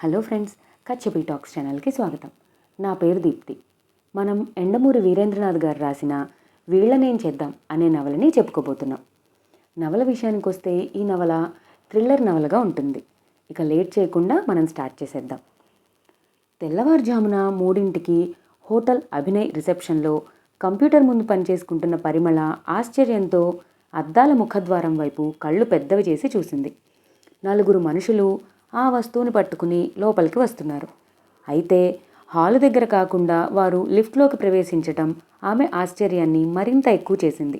Hello friends, Kachchapi talks ఛానల్కి స్వాగతం. నా పేరు దీప్తి. మనం ఎండమూరి వీరేంద్రనాథ్ గారు రాసిన వీళ్ళనేం చేద్దాం అనే నవలని చెప్పుకోబోతున్నాం. నవల విషయానికి వస్తే ఈ నవల థ్రిల్లర్ నవలగా ఉంటుంది. ఇక లేట్ చేయకుండా మనం స్టార్ట్ చేసేద్దాం. తెల్లవారుజామున 3ంటికి హోటల్ అభినయ్ రిసెప్షన్లో కంప్యూటర్ ముందు పనిచేసుకుంటున్న పరిమళ ఆశ్చర్యంతో అద్దాల ముఖద్వారం వైపు కళ్ళు పెద్దవి చేసి చూసింది. 4 మనుషులు ఆ వస్తువుని పట్టుకుని లోపలికి వస్తున్నారు. అయితే హాలు దగ్గర కాకుండా వారు లిఫ్ట్లోకి ప్రవేశించటం ఆమె ఆశ్చర్యాన్ని మరింత ఎక్కువ చేసింది.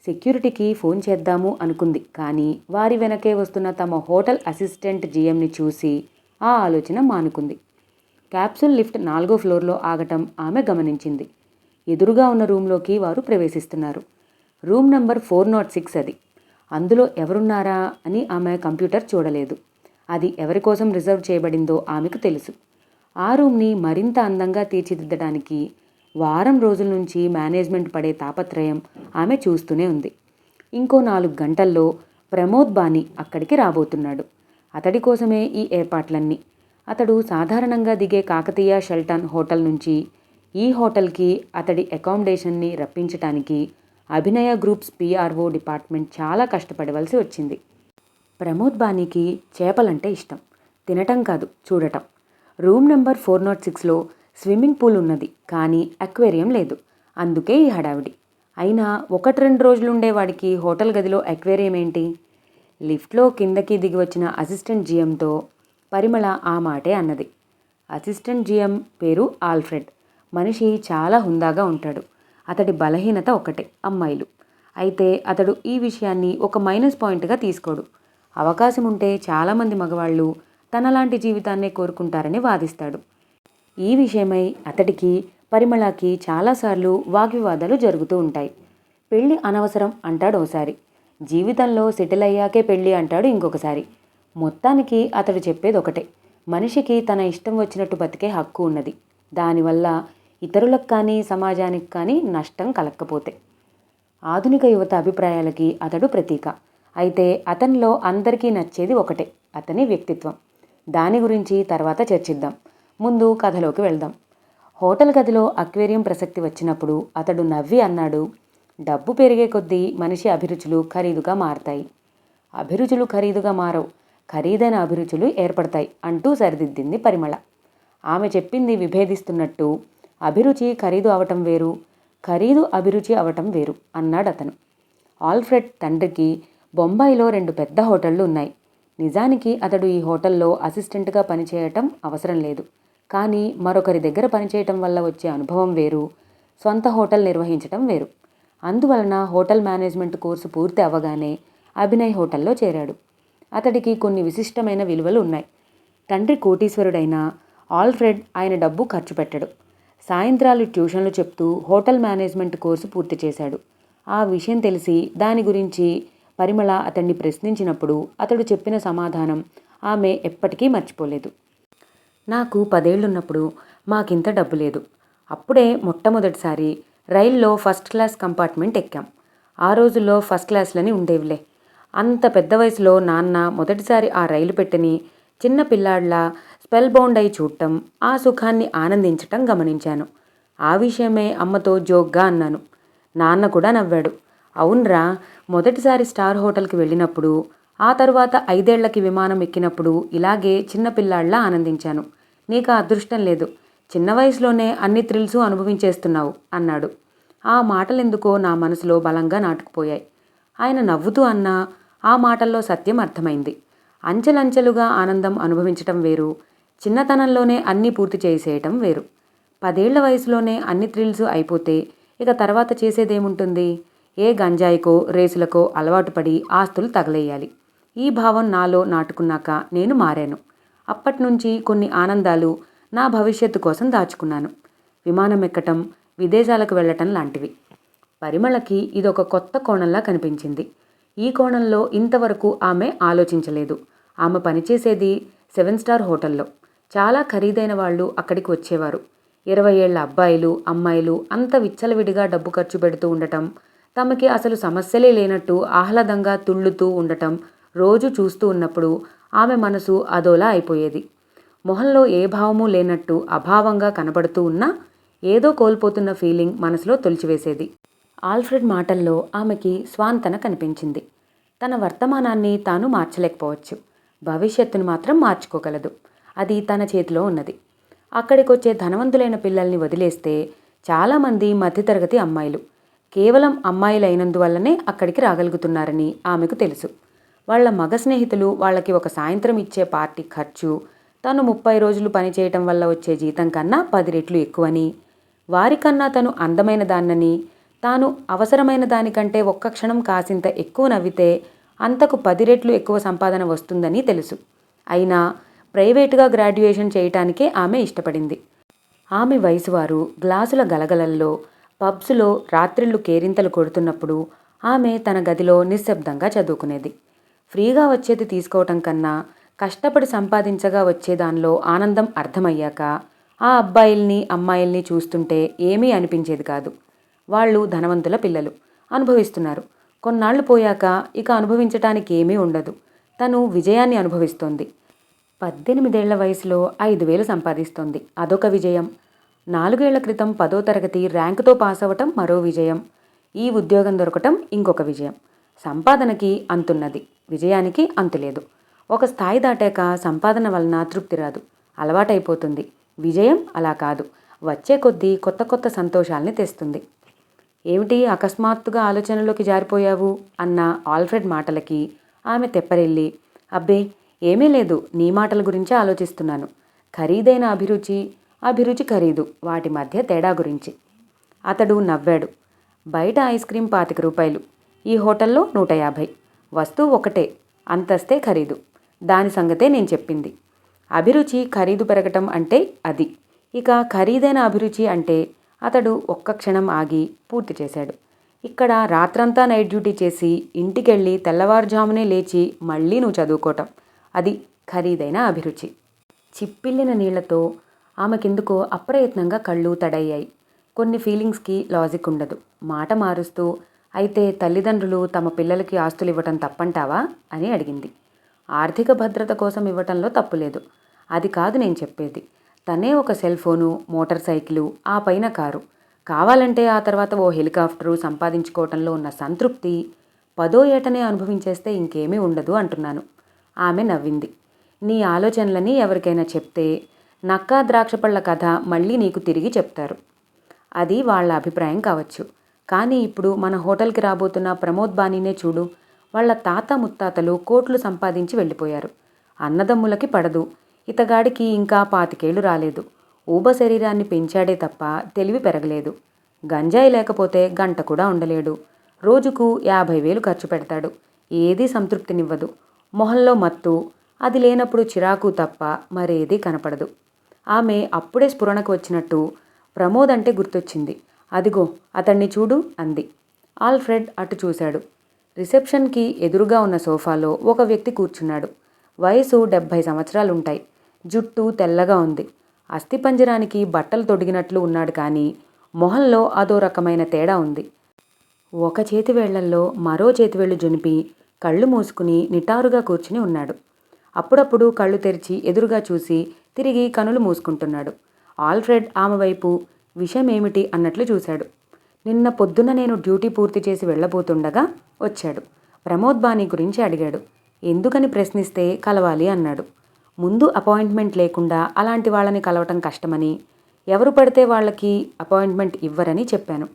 సెక్యూరిటీకి ఫోన్ చేద్దాము అనుకుంది, కానీ వారి వెనకే వస్తున్న తమ హోటల్ అసిస్టెంట్ జిఎంని చూసి ఆ ఆలోచన మానుకుంది. క్యాప్సూల్ లిఫ్ట్ 4వ ఫ్లోర్లో ఆగటం ఆమె గమనించింది. ఎదురుగా ఉన్న రూమ్లోకి వారు ప్రవేశిస్తున్నారు. రూమ్ నంబర్ 406 అది. అందులో ఎవరున్నారా అని ఆమె కంప్యూటర్ చూడలేదు. అది ఎవరి కోసం రిజర్వ్ చేయబడిందో ఆమెకు తెలుసు. ఆ రూమ్ని మరింత అందంగా తీర్చిదిద్దడానికి వారం రోజుల నుంచి మేనేజ్మెంట్ పడే తాపత్రయం ఆమె చూస్తూనే ఉంది. ఇంకో 4 గంటల్లో ప్రమోద్ బాని అక్కడికి రాబోతున్నాడు. అతడి కోసమే ఈ ఏర్పాట్లన్నీ. అతడు సాధారణంగా దిగే కాకతీయ షెల్టన్ హోటల్ నుంచి ఈ హోటల్కి అతడి అకామిడేషన్ని రప్పించటానికి అభినయ గ్రూప్స్ పిఆర్ఓ డిపార్ట్మెంట్ చాలా కష్టపడవలసి వచ్చింది. ప్రమోద్ బానీకి చేపలంటే ఇష్టం. తినటం కాదు, చూడటం. రూమ్ నెంబర్ 406లో స్విమ్మింగ్ పూల్ ఉన్నది, కానీ అక్వేరియం లేదు. అందుకే ఈ హడావిడి. అయినా 1-2 రోజులుండేవాడికి హోటల్ గదిలో అక్వేరియం ఏంటి? లిఫ్ట్లో కిందకి దిగి వచ్చిన అసిస్టెంట్ జిఎంతో పరిమళ ఆ మాటే అన్నది. అసిస్టెంట్ జిఎం పేరు ఆల్ఫ్రెడ్. మనిషి చాలా హుందాగా ఉంటాడు. అతడి బలహీనత ఒకటే, అమ్మాయిలు. అయితే అతడు ఈ విషయాన్ని ఒక మైనస్ పాయింట్గా తీసుకోడు. అవకాశం ఉంటే చాలామంది మగవాళ్ళు తనలాంటి జీవితాన్నే కోరుకుంటారని వాదిస్తాడు. ఈ విషయమై అతడికి పరిమళకి చాలాసార్లు వాగ్వివాదాలు జరుగుతూ ఉంటాయి. పెళ్ళి అనవసరం అంటాడు ఓసారి, జీవితంలో సెటిల్ అయ్యాకే పెళ్ళి అంటాడు ఇంకొకసారి. మొత్తానికి అతడు చెప్పేది ఒకటే, మనిషికి తన ఇష్టం వచ్చినట్టు బతికే హక్కు ఉన్నది. దానివల్ల ఇతరులకు కానీ సమాజానికి కానీ నష్టం కలక్కపోతే. ఆధునిక యువత అభిప్రాయాలకి అతడు ప్రతీక. అయితే అతనిలో అందరికీ నచ్చేది ఒకటే, అతని వ్యక్తిత్వం. దాని గురించి తర్వాత చర్చిద్దాం. ముందు కథలోకి వెళ్దాం. హోటల్ గదిలో అక్వేరియం ప్రసక్తి వచ్చినప్పుడు అతడు నవ్వి అన్నాడు, డబ్బు పెరిగే కొద్దీ మనిషి అభిరుచులు ఖరీదుగా మారతాయి. అభిరుచులు ఖరీదుగా మారవు, ఖరీదైన అభిరుచులు ఏర్పడతాయి అంటూ సరిదిద్దింది పరిమళ. ఆమె చెప్పింది విభేదిస్తున్నట్టు, అభిరుచి ఖరీదు అవటం వేరు, ఖరీదు అభిరుచి అవటం వేరు అన్నాడు అతను. ఆల్ఫ్రెడ్ తండ్రికి బొంబాయిలో 2 పెద్ద హోటళ్లు ఉన్నాయి. నిజానికి అతడు ఈ హోటల్లో అసిస్టెంట్గా పనిచేయటం అవసరం లేదు. కానీ మరొకరి దగ్గర పనిచేయటం వల్ల వచ్చే అనుభవం వేరు, సొంత హోటల్ నిర్వహించటం వేరు. అందువలన హోటల్ మేనేజ్మెంట్ కోర్సు పూర్తి అవ్వగానే అభినయ్ హోటల్లో చేరాడు. అతడికి కొన్ని విశిష్టమైన విలువలు ఉన్నాయి. తండ్రి కోటీశ్వరుడైన ఆల్ఫ్రెడ్ ఆయన డబ్బు ఖర్చు పెట్టడు. సాయంత్రాలు ట్యూషన్లు చెప్తూ హోటల్ మేనేజ్మెంట్ కోర్సు పూర్తి చేశాడు. ఆ విషయం తెలిసి దాని గురించి పరిమళ అతన్ని ప్రశ్నించినప్పుడు అతడు చెప్పిన సమాధానం ఆమె ఎప్పటికీ మర్చిపోలేదు. నాకు 10 ఏళ్లున్నప్పుడు మాకింత డబ్బు లేదు. అప్పుడే మొట్టమొదటిసారి రైల్లో ఫస్ట్ క్లాస్ కంపార్ట్మెంట్ ఎక్కాం. ఆ రోజుల్లో ఫస్ట్ క్లాస్లని ఉండేవిలే. అంత పెద్ద వయసులో నాన్న మొదటిసారి ఆ రైలు పెట్టెని చిన్న పిల్లాడిలా స్పెల్ బౌండ్ అయి చూడటం, ఆ సుఖాన్ని ఆనందించటం గమనించాను. ఆ విషయమే అమ్మతో జోక్గా అన్నాను. నాన్న కూడా నవ్వాడు. అవునరా, మొదటిసారి స్టార్ హోటల్కి వెళ్ళినప్పుడు, ఆ తరువాత 5 ఏళ్లకి విమానం ఎక్కినప్పుడు ఇలాగే చిన్నపిల్లాళ్లా ఆనందించాను. నీకు అదృష్టం లేదు, చిన్న వయసులోనే అన్ని థ్రిల్స్ అనుభవించేస్తున్నావు అన్నాడు. ఆ మాటలెందుకో నా మనసులో బలంగా నాటుకుపోయాయి. ఆయన నవ్వుతూ అన్నా ఆ మాటల్లో సత్యం అర్థమైంది. అంచెలంచెలుగా ఆనందం అనుభవించటం వేరు, చిన్నతనంలోనే అన్నీ పూర్తి చేసేయటం వేరు. 10 ఏళ్ల వయసులోనే అన్ని థ్రిల్స్ అయిపోతే ఇక తర్వాత చేసేదేముంటుంది? ఏ గంజాయికో రేసులకో అలవాటు పడి ఆస్తులు తగలేయాలి. ఈ భావం నాలో నాటుకున్నాక నేను మారాను. అప్పట్నుంచి కొన్ని ఆనందాలు నా భవిష్యత్తు కోసం దాచుకున్నాను. విమానం ఎక్కటం, విదేశాలకు వెళ్ళటం లాంటివి. పరిమళకి ఇదొక కొత్త కోణంలా కనిపించింది. ఈ కోణంలో ఇంతవరకు ఆమె ఆలోచించలేదు. ఆమె పనిచేసేది 7 స్టార్ హోటల్లో. చాలా ఖరీదైన వాళ్ళు అక్కడికి వచ్చేవారు. 20 ఏళ్ల అబ్బాయిలు అమ్మాయిలు అంత విచ్చలవిడిగా డబ్బు ఖర్చు పెడుతూ ఉండటం, తమకి అసలు సమస్యలే లేనట్టు ఆహ్లాదంగా తుళ్ళుతూ ఉండటం రోజు చూస్తూ ఉన్నప్పుడు ఆమె మనసు అదోలా అయిపోయేది. మొహంలో ఏ భావమూ లేనట్టు అభావంగా కనబడుతూ ఉన్నా ఏదో కోల్పోతున్న ఫీలింగ్ మనసులో తొలిచివేసేది. ఆల్ఫ్రెడ్ మాటల్లో ఆమెకి స్వాంతన కనిపించింది. తన వర్తమానాన్ని తాను మార్చలేకపోవచ్చు, భవిష్యత్తును మాత్రం మార్చుకోగలదు. అది తన చేతిలో ఉన్నది. అక్కడికొచ్చే ధనవంతులైన పిల్లల్ని వదిలేస్తే చాలామంది మధ్యతరగతి అమ్మాయిలు కేవలం అమ్మాయిలైనందువల్లనే అక్కడికి రాగలుగుతున్నారని ఆమెకు తెలుసు. వాళ్ళ మగ స్నేహితులు వాళ్ళకి ఒక సాయంత్రం ఇచ్చే పార్టీ ఖర్చు తను 30 రోజులు పనిచేయటం వల్ల వచ్చే జీతం కన్నా 10 రెట్లు ఎక్కువని, వారికన్నా తను అందమైన దాన్నని, తాను అవసరమైన దానికంటే ఒక్క క్షణం కాసింత ఎక్కువ నవ్వితే అంతకు 10 రెట్లు ఎక్కువ సంపాదన వస్తుందని తెలుసు. అయినా ప్రైవేటుగా గ్రాడ్యుయేషన్ చేయటానికే ఆమె ఇష్టపడింది. ఆమె వయసువారు గ్లాసుల గలగలల్లో పబ్స్లో రాత్రిళ్ళు కేరింతలు కొడుతున్నప్పుడు ఆమె తన గదిలో నిశ్శబ్దంగా చదువుకునేది. ఫ్రీగా వచ్చేది తీసుకోవటం కన్నా కష్టపడి సంపాదించగా వచ్చే దానిలో ఆనందం అర్థమయ్యాక ఆ అబ్బాయిల్ని అమ్మాయిల్ని చూస్తుంటే ఏమీ అనిపించేది కాదు. వాళ్ళు ధనవంతుల పిల్లలు, అనుభవిస్తున్నారు. కొన్నాళ్లు పోయాక ఇక అనుభవించటానికి ఏమీ ఉండదు. తను విజయాన్ని అనుభవిస్తోంది. 18 ఏళ్ల వయసులో 5,000 సంపాదిస్తోంది, అదొక విజయం. 4 ఏళ్ల క్రితం 10వ తరగతి ర్యాంకుతో పాస్ అవ్వటం మరో విజయం. ఈ ఉద్యోగం దొరకటం ఇంకొక విజయం. సంపాదనకి అంతున్నది, విజయానికి అంతులేదు. ఒక స్థాయి దాటాక సంపాదన వలన తృప్తి రాదు, అలవాటైపోతుంది. విజయం అలా కాదు, వచ్చే కొద్దీ కొత్త కొత్త సంతోషాల్ని తెస్తుంది. ఏమిటి అకస్మాత్తుగా ఆలోచనలోకి జారిపోయావు అన్న ఆల్ఫ్రెడ్ మాటలకి ఆమె తెప్పరిల్లి, అబ్బే ఏమీ లేదు, నీ మాటల గురించే ఆలోచిస్తున్నాను. ఖరీదైన అభిరుచి, అభిరుచి ఖరీదు, వాటి మధ్య తేడా గురించి. అతడు నవ్వాడు. బయట ఐస్ క్రీం 25 రూపాయలు, ఈ హోటల్లో 150. వస్తువు ఒకటే, అంతస్తే ఖరీదు. దాని సంగతే నేను చెప్పింది. అభిరుచి ఖరీదు పెరగటం అంటే అది. ఇక ఖరీదైన అభిరుచి అంటే అతడు ఒక్క క్షణం ఆగి పూర్తి చేశాడు. ఇక్కడ రాత్రంతా నైట్ డ్యూటీ చేసి ఇంటికెళ్ళి తెల్లవారుజామునే లేచి మళ్ళీ నువ్వు చదువుకోవటం, అది ఖరీదైన అభిరుచి. చిప్పిల్లిన నీళ్లతో ఆమెకెందుకో అప్రయత్నంగా కళ్ళు తడయ్యాయి. కొన్ని ఫీలింగ్స్కి లాజిక్ ఉండదు. మాట మారుస్తూ, అయితే తల్లిదండ్రులు తమ పిల్లలకి ఆస్తులు ఇవ్వటం తప్పంటావా అని అడిగింది. ఆర్థిక భద్రత కోసం ఇవ్వటంలో తప్పులేదు, అది కాదు నేను చెప్పేది. తనే ఒక సెల్ ఫోను, మోటార్ సైకిలు, ఆ పైన కారు, కావాలంటే ఆ తర్వాత ఓ హెలికాప్టరు సంపాదించుకోవటంలో ఉన్న సంతృప్తి 10వ ఏటనే అనుభవించేస్తే ఇంకేమీ ఉండదు అంటున్నాను. ఆమె నవ్వింది. నీ ఆలోచనలని ఎవరికైనా చెప్తే నక్కా ద్రాక్షపళ్ళ కథ మళ్ళీ నీకు తిరిగి చెప్తారు. అది వాళ్ళ అభిప్రాయం కావచ్చు. కానీ ఇప్పుడు మన హోటల్కి రాబోతున్న ప్రమోద్ బానీనే చూడు. వాళ్ళ తాత ముత్తాతలు కోట్లు సంపాదించి వెళ్ళిపోయారు. అన్నదమ్ములకి పడదు. ఇతగాడికి ఇంకా 25 ఏళ్ళు రాలేదు. ఊబ శరీరాన్ని పెంచాడే తప్ప తెలివి పెరగలేదు. గంజాయి లేకపోతే గంట కూడా ఉండలేడు. రోజుకు 50,000 ఖర్చు పెడతాడు. ఏదీ సంతృప్తినివ్వదు. మొహంలో మత్తు, అది లేనప్పుడు చిరాకు తప్ప మరేదీ కనపడదు. ఆమె అప్పుడే స్ఫురణకు వచ్చినట్టు ప్రమోద్ అంటే గుర్తొచ్చింది. అదిగో అతన్ని చూడు అంది. ఆల్ఫ్రెడ్ అటు చూశాడు. రిసెప్షన్కి ఎదురుగా ఉన్న సోఫాలో ఒక వ్యక్తి కూర్చున్నాడు. వయసు 70 సంవత్సరాలుంటాయి. జుట్టు తెల్లగా ఉంది. అస్థిపంజరానికి బట్టలు తొడిగినట్లు ఉన్నాడు. కానీ మొహంలో అదో రకమైన తేడా ఉంది. ఒక చేతి వేళ్లల్లో మరో చేతివేళ్లు జొనిపి కళ్ళు మూసుకుని నిటారుగా కూర్చుని ఉన్నాడు. అప్పుడప్పుడు కళ్ళు తెరిచి ఎదురుగా చూసి తిరిగి కనులు మూసుకుంటున్నాడు. ఆల్ఫ్రెడ్ ఆమె వైపు విషయమేమిటి అన్నట్లు చూశాడు. నిన్న పొద్దున్న నేను డ్యూటీ పూర్తి చేసి వెళ్ళబోతుండగా వచ్చాడు. ప్రమోద్ బానీ గురించి అడిగాడు. ఎందుకని ప్రశ్నిస్తే కలవాలి అన్నాడు. ముందు అపాయింట్మెంట్ లేకుండా అలాంటి వాళ్ళని కలవటం కష్టమని, ఎవరు పడితే వాళ్ళకి అపాయింట్మెంట్ ఇవ్వరని చెప్పాను.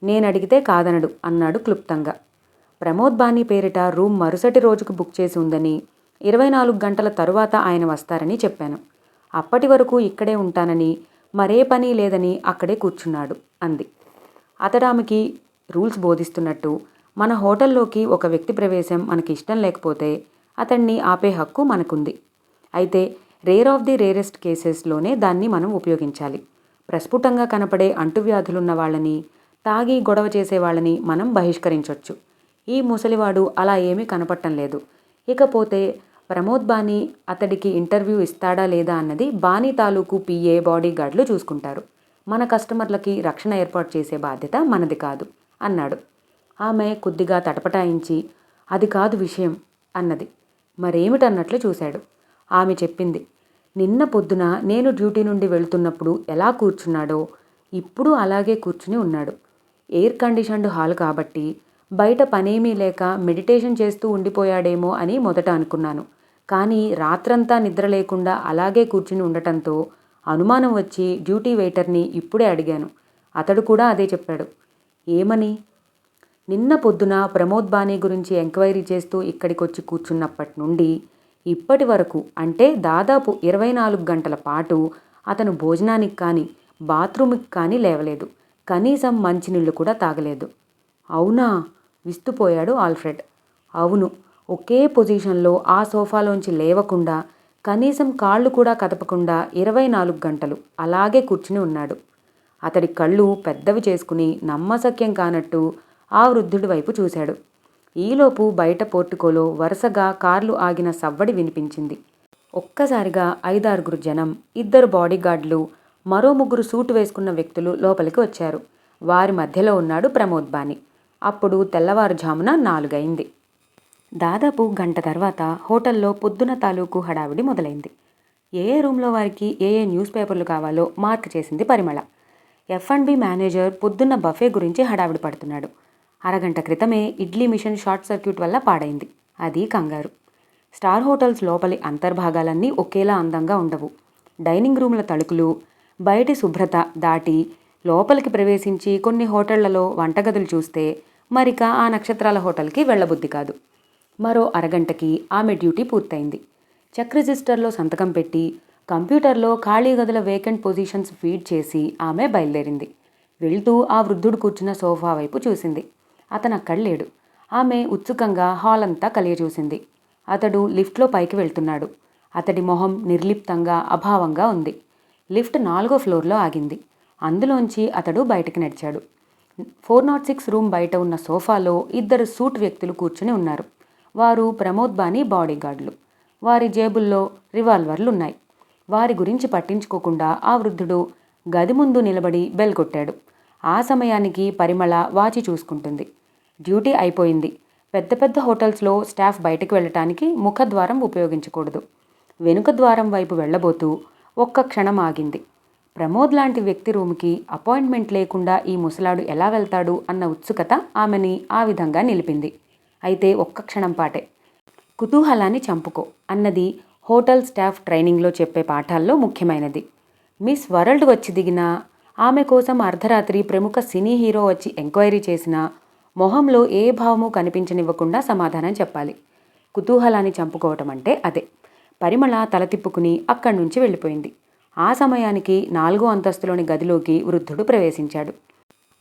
నేను అడిగితే కాదనడు అన్నాడు క్లుప్తంగా. ప్రమోద్ బానీ పేరిట రూమ్ మరుసటి రోజుకు బుక్ చేసి ఉందని, 24 గంటల తరువాత ఆయన వస్తారని చెప్పాను. అప్పటి వరకు ఇక్కడే ఉంటానని, మరే పని లేదని అక్కడే కూర్చున్నాడు అంది. అతడామెకి రూల్స్ బోధిస్తున్నట్టు, మన హోటల్లోకి ఒక వ్యక్తి ప్రవేశం మనకి ఇష్టం లేకపోతే అతన్ని ఆపే హక్కు మనకుంది. అయితే రేర్ ఆఫ్ ది రేరెస్ట్ కేసెస్లోనే దాన్ని మనం ఉపయోగించాలి. ప్రస్ఫుటంగా కనపడే అంటువ్యాధులున్న వాళ్ళని, తాగి గొడవ చేసేవాళ్ళని మనం బహిష్కరించవచ్చు. ఈ ముసలివాడు అలా ఏమీ కనపడటం లేదు. ఇకపోతే ప్రమోద్ బానీ అతడికి ఇంటర్వ్యూ ఇస్తాడా లేదా అన్నది బానీ తాలూకు పిఏ, బాడీగార్డులు చూసుకుంటారు. మన కస్టమర్లకి రక్షణ ఏర్పాటు చేసే బాధ్యత మనది కాదు అన్నాడు. ఆమె కొద్దిగా తటపటాయించి, అది కాదు విషయం అన్నది. మరేమిటన్నట్లు చూశాడు. ఆమె చెప్పింది. నిన్న పొద్దున నేను డ్యూటీ నుండి వెళ్తున్నప్పుడు ఎలా కూర్చున్నాడో ఇప్పుడు అలాగే కూర్చుని ఉన్నాడు. ఎయిర్ కండిషన్డ్ హాల్ కాబట్టి బయట పనేమీ లేక మెడిటేషన్ చేస్తూ ఉండిపోయాడేమో అని మొదట అనుకున్నాను. కానీ రాత్రంతా నిద్ర లేకుండా అలాగే కూర్చుని ఉండటంతో అనుమానం వచ్చి డ్యూటీ వెయిటర్ని ఇప్పుడే అడిగాను. అతడు కూడా అదే చెప్పాడు. ఏమని? నిన్న పొద్దున ప్రమోద్ బానీ గురించి ఎంక్వైరీ చేస్తూ ఇక్కడికొచ్చి కూర్చున్నప్పటి నుండి ఇప్పటి వరకు, అంటే దాదాపు 24 గంటల పాటు అతను భోజనానికి కానీ బాత్రూమ్కి కానీ లేవలేదు. కనీసం మంచినీళ్ళు కూడా తాగలేదు. అవునా? విస్తుపోయాడు ఆల్ఫ్రెడ్. అవును. ఒకే పొజిషన్లో ఆ సోఫాలోంచి లేవకుండా, కనీసం కాళ్ళు కూడా కదపకుండా 24 గంటలు అలాగే కూర్చుని ఉన్నాడు. అతడి కళ్ళు పెద్దవి చేసుకుని నమ్మశక్యం కానట్టు ఆ వృద్ధుడి వైపు చూశాడు. ఈలోపు బయట పోర్టికోలో వరుసగా కార్లు ఆగిన సవ్వడి వినిపించింది. ఒక్కసారిగా 5-6 జనం, 2 బాడీగార్డులు, మరో 3 సూటు వేసుకున్న వ్యక్తులు లోపలికి వచ్చారు. వారి మధ్యలో ఉన్నాడు ప్రమోద్ బానీ. అప్పుడు తెల్లవారుజామున 4 అయింది. దాదాపు గంట తర్వాత హోటల్లో పొద్దున తాలూకు హడావిడి మొదలైంది. ఏ రూమ్లో వారికి ఏ న్యూస్ పేపర్లు కావాలో మార్క్ చేసింది పరిమళ. F&B మేనేజర్ పొద్దున్న బఫే గురించి హడావిడి పడుతున్నాడు. అరగంట క్రితమే ఇడ్లీ మిషన్ షార్ట్ సర్క్యూట్ వల్ల పాడైంది. అది కంగారు. స్టార్ హోటల్స్ లోపలి అంతర్భాగాలన్నీ ఒకేలా అందంగా ఉండవు. డైనింగ్ రూమ్ల తలుపులు, బయటి శుభ్రత దాటి లోపలికి ప్రవేశించి కొన్ని హోటళ్లలో వంటగదులు చూస్తే మరిక ఆ నక్షత్రాల హోటల్కి వెళ్ళబుద్ధి కాదు. మరో అరగంటకి ఆమె డ్యూటీ పూర్తయింది. చెక్ రిజిస్టర్లో సంతకం పెట్టి కంప్యూటర్లో ఖాళీ గదుల వేకెంట్ పొజిషన్స్ ఫీడ్ చేసి ఆమె బయలుదేరింది. వెళ్తూ ఆ వృద్ధుడు కూర్చున్న సోఫా వైపు చూసింది. అతను అక్కడ లేడు. ఆమె ఉత్సుకంగా హాల్ అంతా కలియజూసింది. అతడు లిఫ్ట్లో పైకి వెళ్తున్నాడు. అతడి మొహం నిర్లిప్తంగా అభావంగా ఉంది. లిఫ్ట్ 4వ ఫ్లోర్లో ఆగింది. అందులోంచి అతడు బయటికి నడిచాడు. 406 రూమ్ బయట ఉన్న సోఫాలో 2 సూట్ వ్యక్తులు కూర్చుని ఉన్నారు. వారు ప్రమోద్ బానీ బాడీగార్డులు. వారి జేబుల్లో రివాల్వర్లున్నాయి. వారి గురించి పట్టించుకోకుండా ఆ వృద్ధుడు గది ముందు నిలబడి బెల్ కొట్టాడు. ఆ సమయానికి పరిమళ వాచి చూసుకుంటుంది. డ్యూటీ అయిపోయింది. పెద్ద పెద్ద హోటల్స్లో స్టాఫ్ బయటకు వెళ్ళటానికి ముఖద్వారం ఉపయోగించకూడదు. వెనుక ద్వారం వైపు వెళ్ళబోతూ ఒక్క క్షణం ఆగింది. ప్రమోద్ లాంటి వ్యక్తి రూమ్కి అపాయింట్మెంట్ లేకుండా ఈ ముసలాడు ఎలా వెళ్తాడు అన్న ఉత్సుకత ఆమెని ఆ విధంగా నిలిపింది. అయితే ఒక్క క్షణం పాటే. కుతూహలాన్ని చంపుకో అన్నది హోటల్ స్టాఫ్ ట్రైనింగ్లో చెప్పే పాఠాల్లో ముఖ్యమైనది. మిస్ వరల్డ్ వచ్చి దిగినా, ఆమె కోసం అర్ధరాత్రి ప్రముఖ సినీ హీరో వచ్చి ఎంక్వైరీ చేసినా మొహంలో ఏ భావము కనిపించనివ్వకుండా సమాధానం చెప్పాలి. కుతూహలాన్ని చంపుకోవటం అంటే అదే. పరిమళ తల తిప్పుకుని అక్కడి నుంచి వెళ్ళిపోయింది. ఆ సమయానికి 4వ అంతస్తులోని గదిలోకి వృద్ధుడు ప్రవేశించాడు.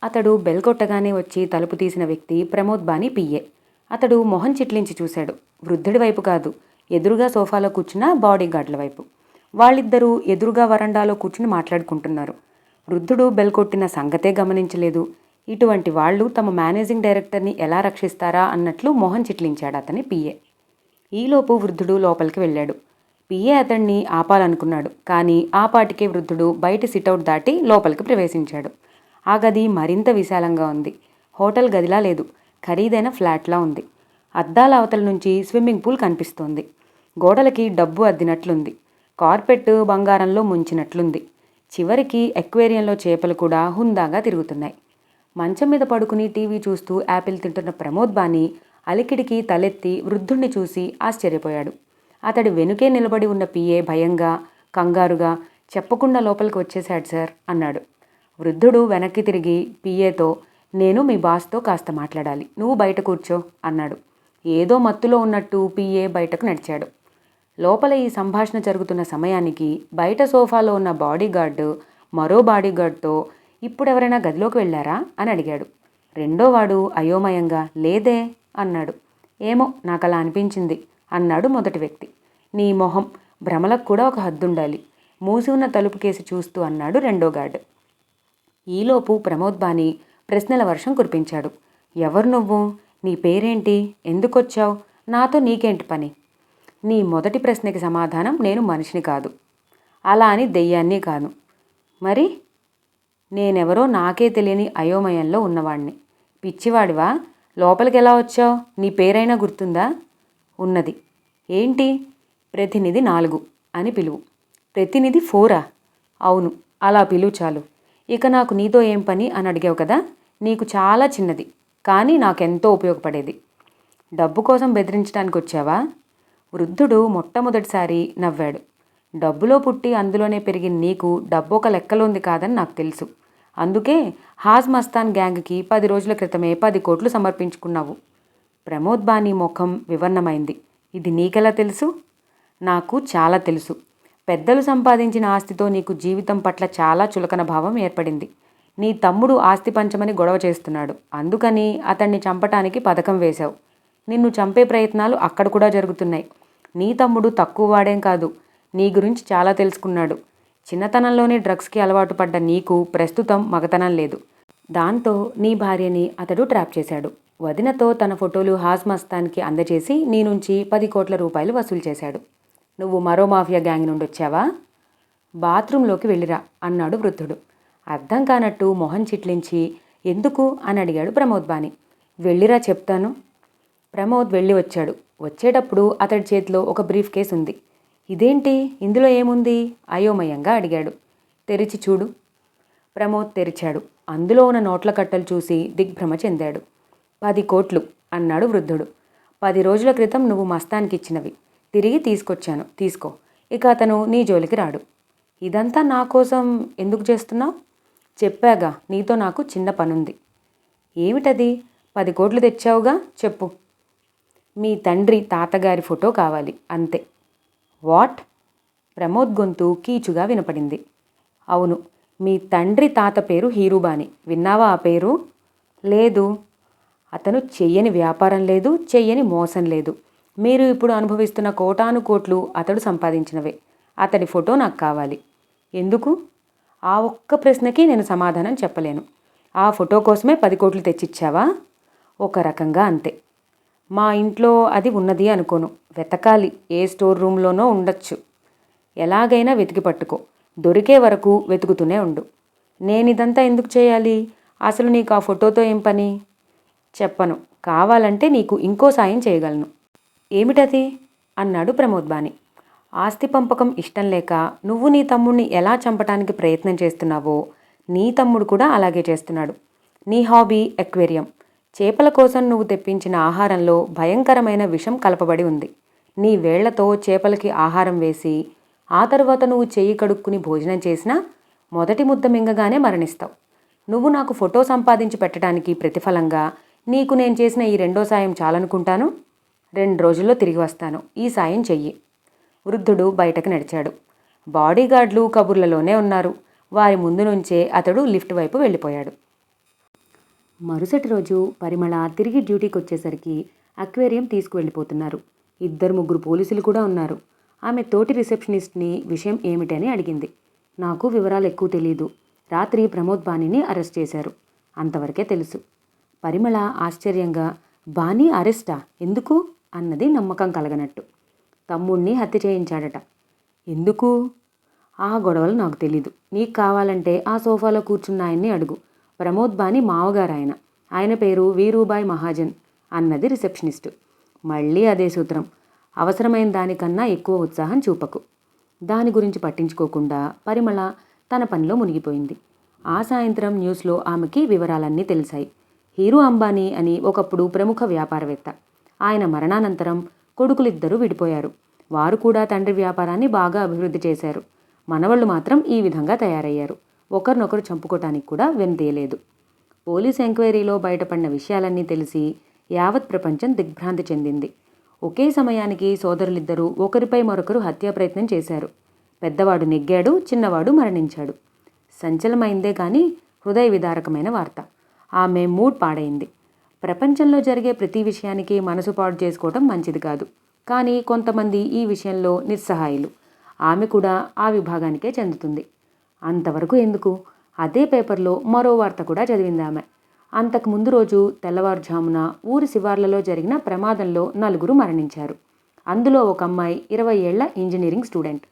అతడు బెల్ కొట్టగానే వచ్చి తలుపు తీసిన వ్యక్తి ప్రమోద్ బానీ పిఏ. అతడు మొహం చిట్లించి చూశాడు. వృద్ధుడి వైపు కాదు, ఎదురుగా సోఫాలో కూర్చున్న బాడీగార్డుల వైపు. వాళ్ళిద్దరూ ఎదురుగా వరండాలో కూర్చుని మాట్లాడుకుంటున్నారు. వృద్ధుడు బెల్ కొట్టిన సంగతే గమనించలేదు. ఇటువంటి వాళ్ళు తమ మేనేజింగ్ డైరెక్టర్ని ఎలా రక్షిస్తారా అన్నట్లు మొహం చిట్లించాడు అతని పిఏ. ఈలోపు వృద్ధుడు లోపలికి వెళ్ళాడు. పిఏ అతన్ని ఆపాలనుకున్నాడు. కానీ ఆ పాటికే వృద్ధుడు బయటి సిటౌట్ దాటి లోపలికి ప్రవేశించాడు. ఆ గది మరింత విశాలంగా ఉంది. హోటల్ గదిలా లేదు, ఖరీదైన ఫ్లాట్లా ఉంది. అద్దాల అవతల నుంచి స్విమ్మింగ్ పూల్ కనిపిస్తోంది. గోడలకి డబ్బు అద్దినట్లుంది. కార్పెట్ బంగారంలో ముంచినట్లుంది. చివరికి ఎక్వేరియంలో చేపలు కూడా హుందాగా తిరుగుతున్నాయి. మంచం మీద పడుకుని టీవీ చూస్తూ యాపిల్ తింటున్న ప్రమోద్ బానీ అలికిడికి తలెత్తి వృద్ధుణ్ణి చూసి ఆశ్చర్యపోయాడు. అతడి వెనుకే నిలబడి ఉన్న పిఏ భయంగా, కంగారుగా చెప్పకుండా లోపలికి వచ్చేశాడు సార్ అన్నాడు. వృద్ధుడు వెనక్కి తిరిగి పిఏతో, నేను మీ బాస్తో కాస్త మాట్లాడాలి, నువ్వు బయట కూర్చో అన్నాడు. ఏదో మత్తులో ఉన్నట్టు పిఏ బయటకు నడిచాడు. లోపల ఈ సంభాషణ జరుగుతున్న సమయానికి బయట సోఫాలో ఉన్న బాడీగార్డు మరో బాడీగార్డ్తో, ఇప్పుడెవరైనా గదిలోకి వెళ్ళారా అని అడిగాడు. రెండోవాడు అయోమయంగా లేదే అన్నాడు. ఏమో నాకలా అనిపించింది అన్నాడు మొదటి వ్యక్తి. నీ మొహం, భ్రమలకు కూడా ఒక హద్దుండాలి, మూసి ఉన్న తలుపు కేసి చూస్తూ అన్నాడు రెండో గార్డు. ఈలోపు ప్రమోద్ బానీ ప్రశ్నల వర్షం కురిపించాడు. ఎవరు నువ్వు? నీ పేరేంటి? ఎందుకొచ్చావు? నాతో నీకేంటి పని? నీ మొదటి ప్రశ్నకి సమాధానం, నేను మనిషిని కాదు, అలా అని దెయ్యాన్ని కాదు. మరి? నేనెవరో నాకే తెలియని అయోమయంలో ఉన్నవాణ్ణి. పిచ్చివాడివా? లోపలికి ఎలా వచ్చావు? నీ పేరైనా గుర్తుందా? ఉన్నది. ఏంటి? ప్రతినిధి 4 అని పిలువు. ప్రతినిధి 4ఆ? అవును, అలా పిలువు చాలు. ఇక నాకు నీతో ఏం పని అని అడిగావు కదా, నీకు చాలా చిన్నది, కానీ నాకెంతో ఉపయోగపడేది. డబ్బు కోసం బెదిరించడానికి వచ్చావా? వృద్ధుడు మొట్టమొదటిసారి నవ్వాడు. డబ్బులో పుట్టి అందులోనే పెరిగిన నీకు డబ్బు ఒక లెక్కలోంది కాదని నాకు తెలుసు. అందుకే హాజ్ మస్తాన్ గ్యాంగ్కి 10 రోజుల క్రితమే 10 కోట్లు సమర్పించుకున్నావు. ప్రమోద్ బానీ ముఖం వివర్ణమైంది. ఇది నీకెలా తెలుసు? నాకు చాలా తెలుసు. పెద్దలు సంపాదించిన ఆస్తితో నీకు జీవితం పట్ల చాలా చులకన భావం ఏర్పడింది. నీ తమ్ముడు ఆస్తి పంచమని గొడవ చేస్తున్నాడు, అందుకని అతన్ని చంపటానికి పథకం వేశావు. నిన్ను చంపే ప్రయత్నాలు అక్కడ కూడా జరుగుతున్నాయి. నీ తమ్ముడు తక్కువ వాడేం కాదు, నీ గురించి చాలా తెలుసుకున్నాడు. చిన్నతనంలోనే డ్రగ్స్కి అలవాటు పడ్డ నీకు ప్రస్తుతం మగతనం లేదు. దాంతో నీ భార్యని అతడు ట్రాప్ చేశాడు. వదినతో తన ఫోటోలు హాజ్ మస్తాన్కి అందజేసి నీ నుంచి 10 కోట్ల రూపాయలు వసూలు చేశాడు. నువ్వు మరో మాఫియా గ్యాంగ్ నుండి వచ్చావా? బాత్రూంలోకి వెళ్ళిరా అన్నాడు వృద్ధుడు. అర్థం కానట్టు మొహం చిట్లించి ఎందుకు అని అడిగాడు ప్రమోద్ బాని. వెళ్ళిరా చెప్తాను. ప్రమోద్ వెళ్ళి వచ్చాడు. వచ్చేటప్పుడు అతడి చేతిలో ఒక బ్రీఫ్ కేస్ ఉంది. ఇదేంటి, ఇందులో ఏముంది అయోమయంగా అడిగాడు. తెరిచి చూడు. ప్రమోద్ తెరిచాడు. అందులో ఉన్న నోట్ల కట్టలు చూసి దిగ్భ్రమ చెందాడు. 10 కోట్లు అన్నాడు వృద్ధుడు. 10 రోజుల క్రితం నువ్వు మస్తాన్కి ఇచ్చినవి తిరిగి తీసుకొచ్చాను, తీసుకో. ఇక అతను నీ జోలికి రాడు. ఇదంతా నా కోసం ఎందుకు చేస్తున్నావు? చెప్పాగా, నీతో నాకు చిన్న పనుంది. ఏమిటది? 10 కోట్లు తెచ్చావుగా, చెప్పు. మీ తండ్రి తాతగారి ఫోటో కావాలి, అంతే. వాట్? ప్రమోద్ గొంతు కీచుగా వినపడింది. అవును, మీ తండ్రి తాత పేరు హీరూబాని. విన్నావా ఆ పేరు? లేదు. అతను చెయ్యని వ్యాపారం లేదు, చెయ్యని మోసం లేదు. మీరు ఇప్పుడు అనుభవిస్తున్న కోటాను కోట్లు అతడు సంపాదించినవే. అతడి ఫోటో నాకు కావాలి. ఎందుకు? ఆ ఒక్క ప్రశ్నకి నేను సమాధానం చెప్పలేను. ఆ ఫోటో కోసమే 10 కోట్లు తెచ్చిచ్చావా? ఒక రకంగా అంతే. మా ఇంట్లో అది ఉన్నది అనుకోను. వెతకాలి, ఏ స్టోర్ రూమ్లోనో ఉండొచ్చు. ఎలాగైనా వెతికి పట్టుకో. దొరికే వరకు వెతుకుతూనే ఉండు. నేనిదంతా ఎందుకు చేయాలి? అసలు నీకు ఆ ఫోటోతో ఏం పని? చెప్పను. కావాలంటే నీకు ఇంకో సాయం చేయగలను. ఏమిటది? అన్నాడు ప్రమోద్ బాని. ఆస్తి పంపకం ఇష్టం లేక నువ్వు నీ తమ్ముడిని ఎలా చంపటానికి ప్రయత్నం చేస్తున్నావో నీ తమ్ముడు కూడా అలాగే చేస్తున్నాడు. నీ హాబీ ఎక్వేరియం. చేపల కోసం నువ్వు తెప్పించిన ఆహారంలో భయంకరమైన విషం కలపబడి ఉంది. నీ వేళ్లతో చేపలకి ఆహారం వేసి ఆ తరువాత నువ్వు చెయ్యి కడుక్కుని భోజనం చేసినా మొదటి ముద్ద మింగగానే మరణిస్తావు. నువ్వు నాకు ఫోటో సంపాదించి పెట్టడానికి ప్రతిఫలంగా నీకు నేను చేసిన ఈ రెండో సాయం చాలనుకుంటాను. 2 రోజుల్లో తిరిగి వస్తాను. ఈ సాయం చెయ్యి. వృద్ధుడు బయటకు నడిచాడు. బాడీగార్డ్లు కబుర్లలోనే ఉన్నారు. వారి ముందు నుంచే అతడు లిఫ్ట్ వైపు వెళ్ళిపోయాడు. మరుసటి రోజు పరిమళ తిరిగి డ్యూటీకి వచ్చేసరికి అక్వేరియం తీసుకువెళ్ళిపోతున్నారు. 2-3 పోలీసులు కూడా ఉన్నారు. ఆమె తోటి రిసెప్షనిస్ట్ని విషయం ఏమిటని అడిగింది. నాకు వివరాలు ఎక్కువ తెలీదు. రాత్రి ప్రమోద్ బానీని అరెస్ట్ చేశారు, అంతవరకే తెలుసు. పరిమళ ఆశ్చర్యంగా, బానీ అరెస్టా? ఎందుకు అన్నది నమ్మకం కలగనట్టు. తమ్ముణ్ణి హత్య చేయించాడట. ఎందుకు? ఆ గొడవలు నాకు తెలీదు. నీకు కావాలంటే ఆ సోఫాలో కూర్చున్న ఆయన్ని అడుగు. ప్రమోద్ బాని మావగారు ఆయన. ఆయన పేరు వీరూబాయ్ మహాజన్ అన్నది రిసెప్షనిస్టు. మళ్ళీ అదే సూత్రం. అవసరమైన దానికన్నా ఎక్కువ ఉత్సాహం చూపకు. దాని గురించి పట్టించుకోకుండా పరిమళ తన పనిలో మునిగిపోయింది. ఆ సాయంత్రం న్యూస్లో ఆమెకి వివరాలన్నీ తెలిసాయి. హీరూ అంబానీ అని ఒకప్పుడు ప్రముఖ వ్యాపారవేత్త. ఆయన మరణానంతరం కొడుకులిద్దరూ విడిపోయారు. వారు కూడా తండ్రి వ్యాపారాన్ని బాగా అభివృద్ధి చేశారు. మనవళ్ళు మాత్రం ఈ విధంగా తయారయ్యారు. ఒకరినొకరు చంపుకోవటానికి కూడా వెనుదీయలేదు. పోలీస్ ఎంక్వైరీలో బయటపడిన విషయాలన్నీ తెలిసి యావత్ ప్రపంచం దిగ్భ్రాంతి చెందింది. ఒకే సమయానికి సోదరులిద్దరూ ఒకరిపై మరొకరు హత్యా ప్రయత్నం చేశారు. పెద్దవాడు నెగ్గాడు, చిన్నవాడు మరణించాడు. సంచలమైందే కానీ హృదయ విదారకమైన వార్త. ఆమె మూడ్ పాడైంది. ప్రపంచంలో జరిగే ప్రతి విషయానికి మనసు పాడు చేసుకోవటం మంచిది కాదు. కానీ కొంతమంది ఈ విషయంలో నిస్సహాయులు. ఆమె కూడా ఆ విభాగానికే చెందుతుంది. అంతవరకు ఎందుకు, అదే పేపర్లో మరో వార్త కూడా చదివింది ఆమె. అంతకు ముందు రోజు తెల్లవారుజామున ఊరి శివార్లలో జరిగిన ప్రమాదంలో 4 మరణించారు. అందులో ఒక అమ్మాయి 20 ఏళ్ల ఇంజనీరింగ్ స్టూడెంట్.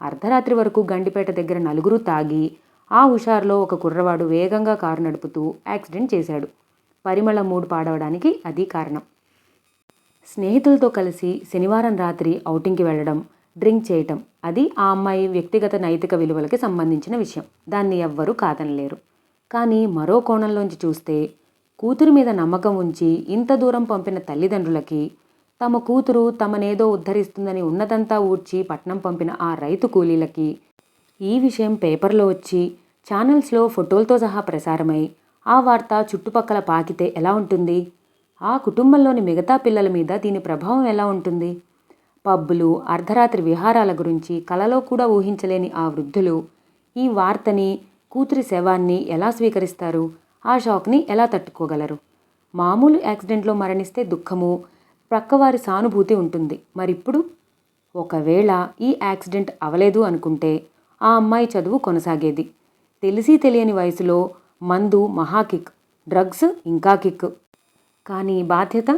అర్ధరాత్రి వరకు గండిపేట దగ్గర 4 తాగి ఆ హుషారులో ఒక కుర్రవాడు వేగంగా కారు నడుపుతూ యాక్సిడెంట్ చేశాడు. పరిమళ మూడు పాడవడానికి అది కారణం. స్నేహితులతో కలిసి శనివారం రాత్రి ఔటింగ్కి వెళ్ళడం, డ్రింక్ చేయటం, అది ఆ అమ్మాయి వ్యక్తిగత నైతిక విలువలకి సంబంధించిన విషయం. దాన్ని ఎవ్వరూ కాదనలేరు. కానీ మరో కోణంలోంచి చూస్తే కూతురు మీద నమ్మకం ఉంచి ఇంత దూరం పంపిన తల్లిదండ్రులకి, తమ కూతురు తమనేదో ఉద్ధరిస్తుందని ఉన్నదంతా ఊడ్చి పట్నం పంపిన ఆ రైతు కూలీలకి ఈ విషయం పేపర్లో వచ్చి ఛానల్స్లో ఫోటోలతో సహా ప్రసారమై ఆ వార్త చుట్టుపక్కల పాకితే ఎలా ఉంటుంది? ఆ కుటుంబంలోని మిగతా పిల్లల మీద దీని ప్రభావం ఎలా ఉంటుంది? పబ్బులు, అర్ధరాత్రి విహారాల గురించి కలలో కూడా ఊహించలేని ఆ వృద్ధులు ఈ వార్తని, కూతురి శవాన్ని ఎలా స్వీకరిస్తారు? ఆ షాక్ని ఎలా తట్టుకోగలరు? మామూలు యాక్సిడెంట్లో మరణిస్తే దుఃఖము, ప్రక్కవారి సానుభూతి ఉంటుంది. మరిప్పుడు ఒకవేళ ఈ యాక్సిడెంట్ అవలేదు అనుకుంటే ఆ అమ్మాయి చదువు కొనసాగేది. తెలిసి తెలియని వయసులో మందు మహాకిక్, డ్రగ్స్ ఇంకా కిక్. కానీ బాధ్యత?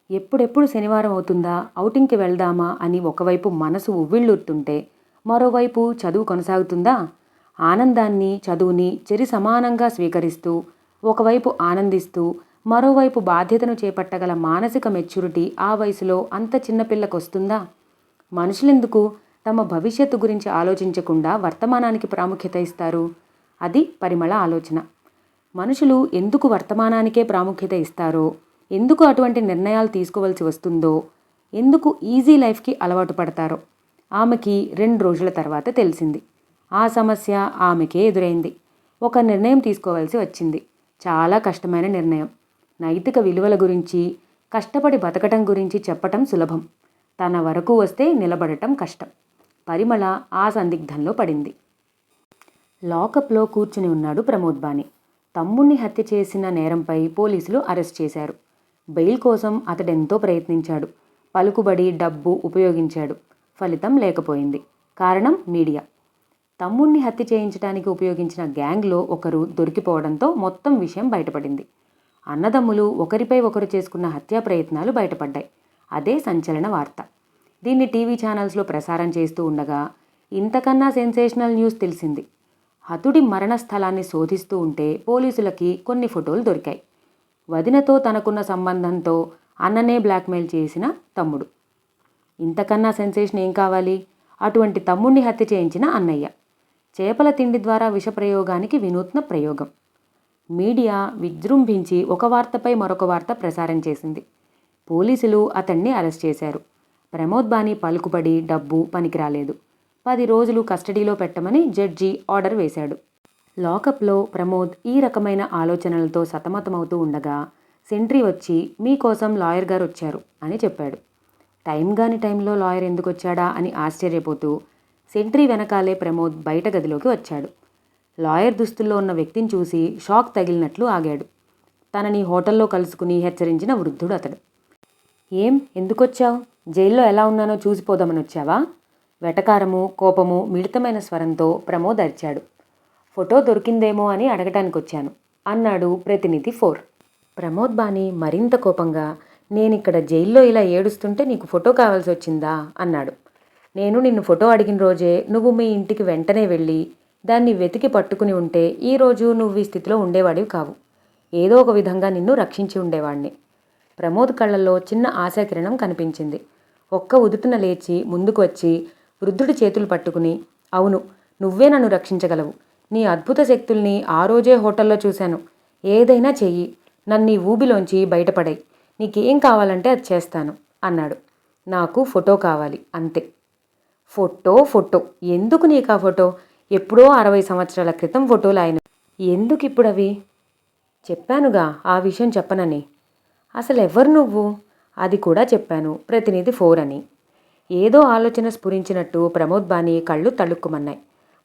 ఎప్పుడెప్పుడు శనివారం అవుతుందా, ఔటింగ్కి వెళ్దామా అని ఒకవైపు మనసు ఉవ్విళ్ళూరుతుంటే మరోవైపు చదువు కొనసాగుతుందా? ఆనందాన్ని, చదువుని చెరి సమానంగా స్వీకరిస్తూ ఒకవైపు ఆనందిస్తూ మరోవైపు బాధ్యతను చేపట్టగల మానసిక మెచ్యూరిటీ ఆ వయసులో అంత చిన్నపిల్లకొస్తుందా? మనుషులెందుకు తమ భవిష్యత్తు గురించి ఆలోచించకుండా వర్తమానానికి ప్రాముఖ్యత ఇస్తారు? అది పరిమళ ఆలోచన. మనుషులు ఎందుకు వర్తమానానికే ప్రాముఖ్యత ఇస్తారో, ఎందుకు అటువంటి నిర్ణయాలు తీసుకోవాల్సి వస్తుందో, ఎందుకు ఈజీ లైఫ్కి అలవాటు పడతారో ఆమెకి 2 రోజుల తర్వాత తెలిసింది. ఆ సమస్య ఆమెకే ఎదురైంది. ఒక నిర్ణయం తీసుకోవాల్సి వచ్చింది. చాలా కష్టమైన నిర్ణయం. నైతిక విలువల గురించి, కష్టపడి బతకటం గురించి చెప్పటం సులభం. తన వరకు వస్తే నిలబడటం కష్టం. పరిమళ ఆ సందిగ్ధంలో పడింది. లాకప్లో కూర్చుని ఉన్నాడు ప్రమోద్ బాని. తమ్ముణ్ణి హత్య చేసిన నేరంపై పోలీసులు అరెస్ట్ చేశారు. బెయిల్ కోసం అతడెంతో ప్రయత్నించాడు. పలుకుబడి, డబ్బు ఉపయోగించాడు. ఫలితం లేకపోయింది. కారణం మీడియా. తమ్ముణ్ణి హత్య చేయించడానికి ఉపయోగించిన గ్యాంగ్లో ఒకరు దొరికిపోవడంతో మొత్తం విషయం బయటపడింది. అన్నదమ్ములు ఒకరిపై ఒకరు చేసుకున్న హత్యా ప్రయత్నాలు బయటపడ్డాయి. అదే సంచలన వార్త. దీన్ని టీవీ ఛానల్స్లో ప్రసారం చేస్తూ ఉండగా ఇంతకన్నా సెన్సేషనల్ న్యూస్ తెలిసింది. హతుడి మరణ స్థలాన్ని శోధిస్తూ ఉంటే పోలీసులకి కొన్ని ఫోటోలు దొరికాయి. వదినతో తనకున్న సంబంధంతో అన్ననే బ్లాక్మెయిల్ చేసిన తమ్ముడు. ఇంతకన్నా సెన్సేషన్ ఏం కావాలి? అటువంటి తమ్ముణ్ణి హత్య చేయించిన అన్నయ్య. చేపల తిండి ద్వారా విషప్రయోగానికి వినూత్న ప్రయోగం. మీడియా విజృంభించి ఒక వార్తపై మరొక వార్త ప్రసారం చేసింది. పోలీసులు అతన్ని అరెస్ట్ చేశారు. ప్రమోద్ బాని పలుకుబడి, డబ్బు పనికిరాలేదు. 10 రోజులు కస్టడీలో పెట్టమని జడ్జి ఆర్డర్ వేశాడు. లాకప్లో ప్రమోద్ ఈ రకమైన ఆలోచనలతో సతమతమవుతూ ఉండగా సెంట్రీ వచ్చి, మీకోసం లాయర్ గారు వచ్చారు అని చెప్పాడు. టైంలో లాయర్ ఎందుకు వచ్చాడా అని ఆశ్చర్యపోతూ సెంట్రీ వెనకాలే ప్రమోద్ బయట గదిలోకి వచ్చాడు. లాయర్ దుస్తుల్లో ఉన్న వ్యక్తిని చూసి షాక్ తగిలినట్లు ఆగాడు. తనని హోటల్లో కలుసుకుని హెచ్చరించిన వృద్ధుడు అతడు. ఏం, ఎందుకొచ్చావు? జైల్లో ఎలా ఉన్నానో చూసిపోదామని వచ్చావా? వెటకారము, కోపము మిళితమైన స్వరంతో ప్రమోద్ అరిచాడు. ఫోటో దొరికిందేమో అని అడగటానికి వచ్చాను అన్నాడు ప్రతినిధి 4. ప్రమోద్ బాని మరింత కోపంగా, నేనిక్కడ జైల్లో ఇలా ఏడుస్తుంటే నీకు ఫోటో కావాల్సి వచ్చిందా అన్నాడు. నేను నిన్ను ఫోటో అడిగిన రోజే నువ్వు మీ ఇంటికి వెంటనే వెళ్ళి దాన్ని వెతికి పట్టుకుని ఉంటే ఈరోజు నువ్వు ఈ స్థితిలో ఉండేవాడివి కావు. ఏదో ఒక విధంగా నిన్ను రక్షించి ఉండేవాడిని. ప్రమోద్ కళ్ళల్లో చిన్న ఆశాకిరణం కనిపించింది. ఒక్క ఉదుటున లేచి ముందుకు వచ్చి వృద్ధుడి చేతులు పట్టుకుని, అవును, నువ్వే నన్ను రక్షించగలవు. నీ అద్భుత శక్తుల్ని ఆ రోజే హోటల్లో చూశాను. ఏదైనా చెయ్యి, నన్ను ఈ ఊబిలోంచి బయటపడాయి. నీకేం కావాలంటే అది చేస్తాను అన్నాడు. నాకు ఫోటో కావాలి, అంతే. ఫోటో ఎందుకు నీకు ఆ ఫోటో? ఎప్పుడో 60 సంవత్సరాల క్రితం ఫోటోలు ఆయన. ఎందుకు ఇప్పుడు అవి? చెప్పానుగా ఆ విషయం చెప్పనని. అసలు ఎవరు నువ్వు? అది కూడా చెప్పాను, ప్రతినిధి 4 అని. ఏదో ఆలోచన స్ఫురించినట్టు ప్రమోద్ బాని కళ్ళు తళుక్కుమన్నాయి.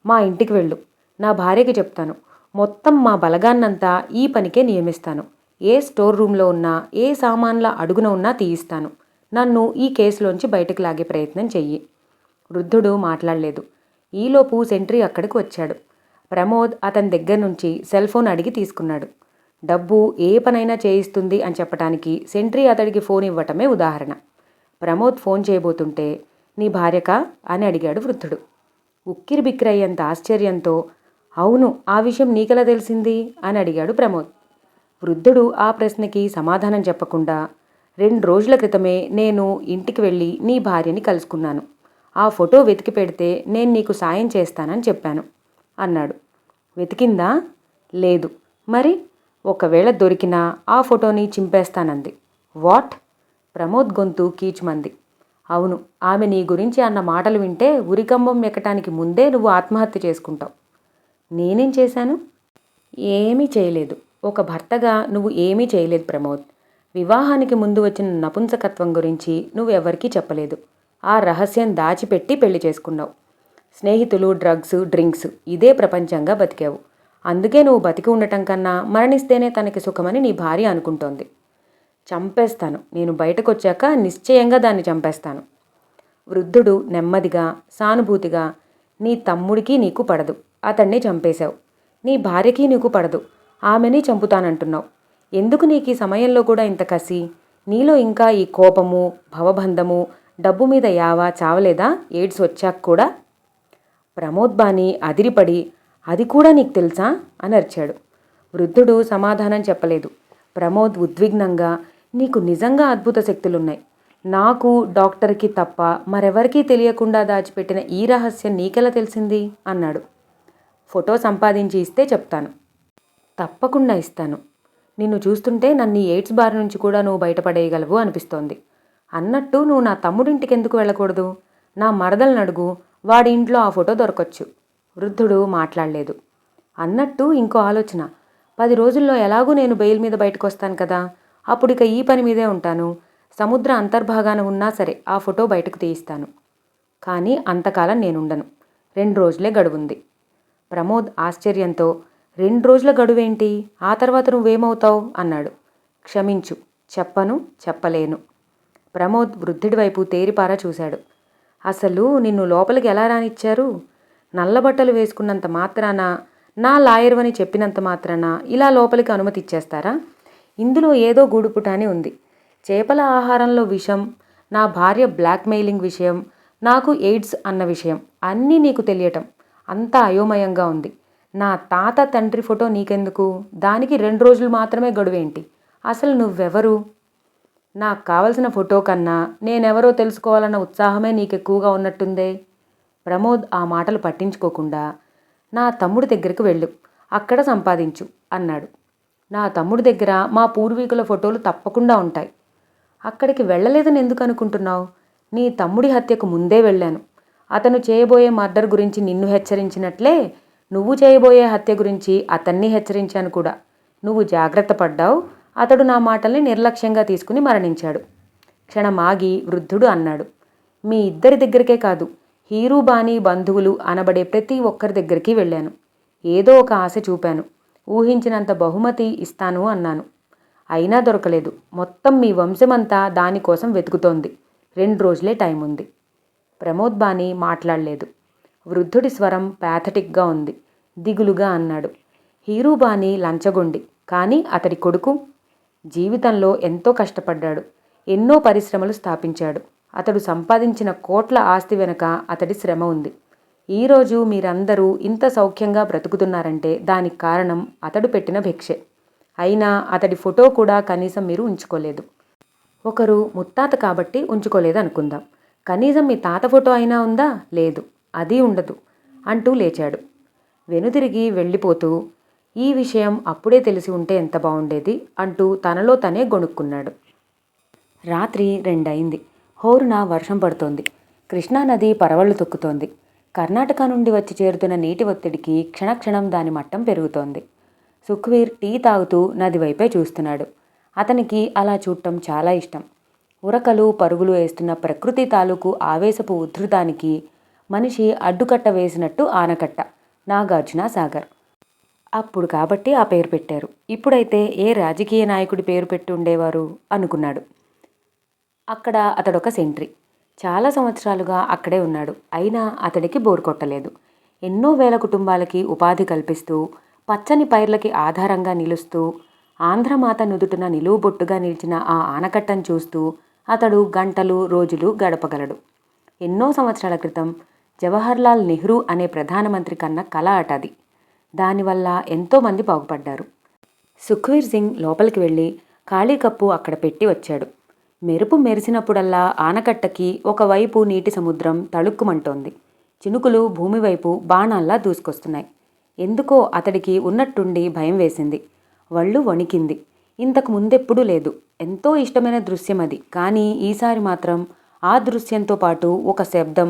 మా ఇంటికి వెళ్ళు, నా భార్యకి చెప్తాను. మొత్తం మా బలగాన్నంతా ఈ పనికే నియమిస్తాను. ఏ స్టోర్ రూమ్లో ఉన్నా, ఏ సామాన్ల అడుగున ఉన్నా తీయిస్తాను. నన్ను ఈ కేసులోంచి బయటకు లాగే ప్రయత్నం చెయ్యి. వృద్ధుడు మాట్లాడలేదు. ఈలోపు సెంట్రీ అక్కడికి వచ్చాడు. ప్రమోద్ అతని దగ్గర నుంచి సెల్ ఫోన్ అడిగి తీసుకున్నాడు. డబ్బు ఏ పనైనా చేయిస్తుంది అని చెప్పడానికి సెంట్రీ అతడికి ఫోన్ ఇవ్వటమే ఉదాహరణ. ప్రమోద్ ఫోన్ చేయబోతుంటే, నీ భార్యకా అని అడిగాడు వృద్ధుడు. ఉక్కిరిబిక్కిరయ్యేంత ఆశ్చర్యంతో, అవును, ఆ విషయం నీకెలా తెలిసింది అని అడిగాడు ప్రమోద్. వృద్ధుడు ఆ ప్రశ్నకి సమాధానం చెప్పకుండా, 2 రోజుల క్రితమే నేను ఇంటికి వెళ్ళి నీ భార్యని కలుసుకున్నాను. ఆ ఫోటో వెతికి పెడితే నేను నీకు సాయం చేస్తానని చెప్పాను అన్నాడు. వెతికిందా? లేదు. మరి? ఒకవేళ దొరికినా ఆ ఫోటోని చింపేస్తానంది. వాట్? ప్రమోద్ గొంతు కీచుమంది. అవును, ఆమె నీ గురించి అన్న మాటలు వింటే ఉరికంబం ఎక్కటానికి ముందే నువ్వు ఆత్మహత్య చేసుకుంటావు. నేనేం చేశాను? ఏమీ చేయలేదు. ఒక భర్తగా నువ్వు ఏమీ చేయలేదు ప్రమోద్. వివాహానికి ముందు వచ్చిన నపుంసకత్వం గురించి నువ్వెవ్వరికీ చెప్పలేదు. ఆ రహస్యం దాచిపెట్టి పెళ్లి చేసుకున్నావు. స్నేహితులు, డ్రగ్స్, డ్రింక్స్ ఇదే ప్రపంచంగా బతికావు. అందుకే నువ్వు బతికి ఉండటం కన్నా మరణిస్తేనే తనకి సుఖమని నీ భార్య అనుకుంటోంది. చంపేస్తాను. నేను బయటకొచ్చాక నిశ్చయంగా దాన్ని చంపేస్తాను. వృద్ధుడు నెమ్మదిగా, సానుభూతిగా, నీ తమ్ముడికి నీకు పడదు. అతన్ని చంపేశావు. నీ భార్యకి నీకు పడదు. ఆమెని చంపుతానంటున్నావు. ఎందుకు నీకు ఈ సమయంలో కూడా ఇంత కసి? నీలో ఇంకా ఈ కోపము, భవబంధము, డబ్బు మీద యావా చావలేదా ఎయిడ్స్ వచ్చాక కూడా? ప్రమోద్ బాని అదిరిపడి, అది కూడా నీకు తెలుసా అని అరిచాడు. వృద్ధుడు సమాధానం చెప్పలేదు. ప్రమోద్ ఉద్విగ్నంగా, నీకు నిజంగా అద్భుత శక్తులున్నాయి. నాకు, డాక్టర్కి తప్ప మరెవరికీ తెలియకుండా దాచిపెట్టిన ఈ రహస్యం నీకెలా తెలిసింది అన్నాడు. ఫోటో సంపాదించి ఇస్తే చెప్తాను. తప్పకుండా ఇస్తాను. నిన్ను చూస్తుంటే నన్ను ఎయిడ్స్ బారి నుంచి కూడా నువ్వు బయటపడేయగలవు అనిపిస్తోంది. అన్నట్టు నువ్వు నా తమ్ముడింటికి ఎందుకు వెళ్ళకూడదు? నా మరదలను అడుగు, వాడి ఇంట్లో ఆ ఫోటో దొరకొచ్చు. వృద్ధుడు మాట్లాడలేదు. అన్నట్టు ఇంకో ఆలోచన. 10 రోజుల్లో ఎలాగూ నేను బెయిల్ మీద బయటకు వస్తాను కదా, అప్పుడిక ఈ పని మీదే ఉంటాను. సముద్ర అంతర్భాగాన ఉన్నా సరే ఆ ఫోటో బయటకు తీయిస్తాను. కానీ అంతకాలం నేనుండను. 2 రోజులే గడువుంది. ప్రమోద్ ఆశ్చర్యంతో, 2 రోజుల గడువేంటి? ఆ తర్వాత నువ్వేమవుతావు అన్నాడు. క్షమించు, చెప్పను, చెప్పలేను. ప్రమోద్ వృద్ధుడి వైపు తేరిపారా చూశాడు. అసలు నిన్ను లోపలికి ఎలా రానిచ్చారు? నల్లబట్టలు వేసుకున్నంత మాత్రాన, నా లాయర్వని చెప్పినంత మాత్రాన ఇలా లోపలికి అనుమతి ఇచ్చేస్తారా? ఇందులో ఏదో గూడుపుటాని ఉంది. చేపల ఆహారంలో విషం, నా భార్య బ్లాక్మెయిలింగ్ విషయం, నాకు ఎయిడ్స్ అన్న విషయం అన్నీ నీకు తెలియటం అంతా అయోమయంగా ఉంది. నా తాత తండ్రి ఫోటో నీకెందుకు? దానికి 2 రోజులు మాత్రమే గడువేంటి? అసలు నువ్వెవరు? నాకు కావలసిన ఫోటో కన్నా నేనెవరో తెలుసుకోవాలన్న ఉత్సాహమే నీకెక్కువగా ఉన్నట్టుందే. ప్రమోద్ ఆ మాటలు పట్టించుకోకుండా, నా తమ్ముడి దగ్గరికి వెళ్ళు, అక్కడ సంపాదించు అన్నాడు. నా తమ్ముడి దగ్గర మా పూర్వీకుల ఫోటోలు తప్పకుండా ఉంటాయి. అక్కడికి వెళ్ళలేదని ఎందుకు అనుకుంటున్నావు? నీ తమ్ముడి హత్యకు ముందే వెళ్ళాను. అతను చేయబోయే మర్డర్ గురించి నిన్ను హెచ్చరించినట్లే నువ్వు చేయబోయే హత్య గురించి అతన్ని హెచ్చరించాను కూడా. నువ్వు జాగ్రత్త పడ్డావు. అతడు నా మాటల్ని నిర్లక్ష్యంగా తీసుకుని మరణించాడు. క్షణమాగి వృద్ధుడు అన్నాడు. మీ ఇద్దరి దగ్గరికే కాదు, హీరూబానీ బంధువులు అనబడే ప్రతి ఒక్కరి దగ్గరికి వెళ్ళాను. ఏదో ఒక ఆశ చూపాను. ఊహించినంత బహుమతి ఇస్తాను అన్నాను. అయినా దొరకలేదు. మొత్తం మీ వంశమంతా దానికోసం వెతుకుతోంది. 2 రోజులే టైం ఉంది. ప్రమోద్ బాని మాట్లాడలేదు. వృద్ధుడి స్వరం ప్యాథటిక్గా ఉంది. దిగులుగా అన్నాడు. హీరూబాని లంచగొండి, కానీ అతడి కొడుకు జీవితంలో ఎంతో కష్టపడ్డాడు. ఎన్నో పరిశ్రమలు స్థాపించాడు. అతడు సంపాదించిన కోట్ల ఆస్తి వెనుక అతడి శ్రమ ఉంది. ఈరోజు మీరందరూ ఇంత సౌఖ్యంగా బ్రతుకుతున్నారంటే దానికి కారణం అతడు పెట్టిన భిక్షే. అయినా అతడి ఫోటో కూడా కనీసం మీరు ఉంచుకోలేదు. ఒకరు ముత్తాత కాబట్టి ఉంచుకోలేదు అనుకుందాం. కనీసం మీ తాత ఫోటో అయినా ఉందా? లేదు. అది ఉండదు అంటూ లేచాడు. వెనుతిరిగి వెళ్ళిపోతూ, ఈ విషయం అప్పుడే తెలిసి ఉంటే ఎంత బాగుండేది అంటూ తనలో తనే గొణుక్కున్నాడు. రాత్రి 2 అయింది. హోరున వర్షం పడుతోంది. కృష్ణానది పరవళ్లు తొక్కుతోంది. కర్ణాటక నుండి వచ్చి చేరుతున్న నీటి ఒత్తిడికి క్షణక్షణం దాని మట్టం పెరుగుతోంది. సుఖ్వీర్ టీ తాగుతూ నది వైపే చూస్తున్నాడు. అతనికి అలా చూడటం చాలా ఇష్టం. ఉరకలు పరుగులు వేస్తున్న ప్రకృతి తాలూకు ఆవేశపు ఉద్ధృతానికి మనిషి అడ్డుకట్ట వేసినట్టు ఆనకట్ట నాగార్జున సాగర్. అప్పుడు కాబట్టి ఆ పేరు పెట్టారు. ఇప్పుడైతే ఏ రాజకీయ నాయకుడి పేరు పెట్టి ఉండేవారు అనుకున్నాడు. అక్కడ అతడొక సెంట్రీ. చాలా సంవత్సరాలుగా అక్కడే ఉన్నాడు. అయినా అతడికి బోరు కొట్టలేదు. ఎన్నో వేల కుటుంబాలకి ఉపాధి కల్పిస్తూ, పచ్చని పైర్లకి ఆధారంగా నిలుస్తూ, ఆంధ్రమాత నుదుటిన నిలువుబొట్టుగా నిలిచిన ఆ ఆనకట్టను చూస్తూ అతడు గంటలు, రోజులు గడపగలడు. ఎన్నో సంవత్సరాల క్రితం జవహర్లాల్ నెహ్రూ అనే ప్రధానమంత్రి కన్న కల అటది. దానివల్ల ఎంతోమంది బాగుపడ్డారు. సుఖ్వీర్ సింగ్ లోపలికి వెళ్ళి ఖాళీ కప్పు అక్కడ పెట్టి వచ్చాడు. మెరుపు మెరిసినప్పుడల్లా ఆనకట్టకి ఒకవైపు నీటి సముద్రం తళుక్కుమంటోంది. చినుకులు భూమి వైపు బాణాల్లా దూసుకొస్తున్నాయి. ఎందుకో అతడికి ఉన్నట్టుండి భయం వేసింది. వళ్ళు వణికింది. ఇంతకు ముందెప్పుడూ లేదు. ఎంతో ఇష్టమైన దృశ్యం అది. కానీ ఈసారి మాత్రం ఆ దృశ్యంతో పాటు ఒక శబ్దం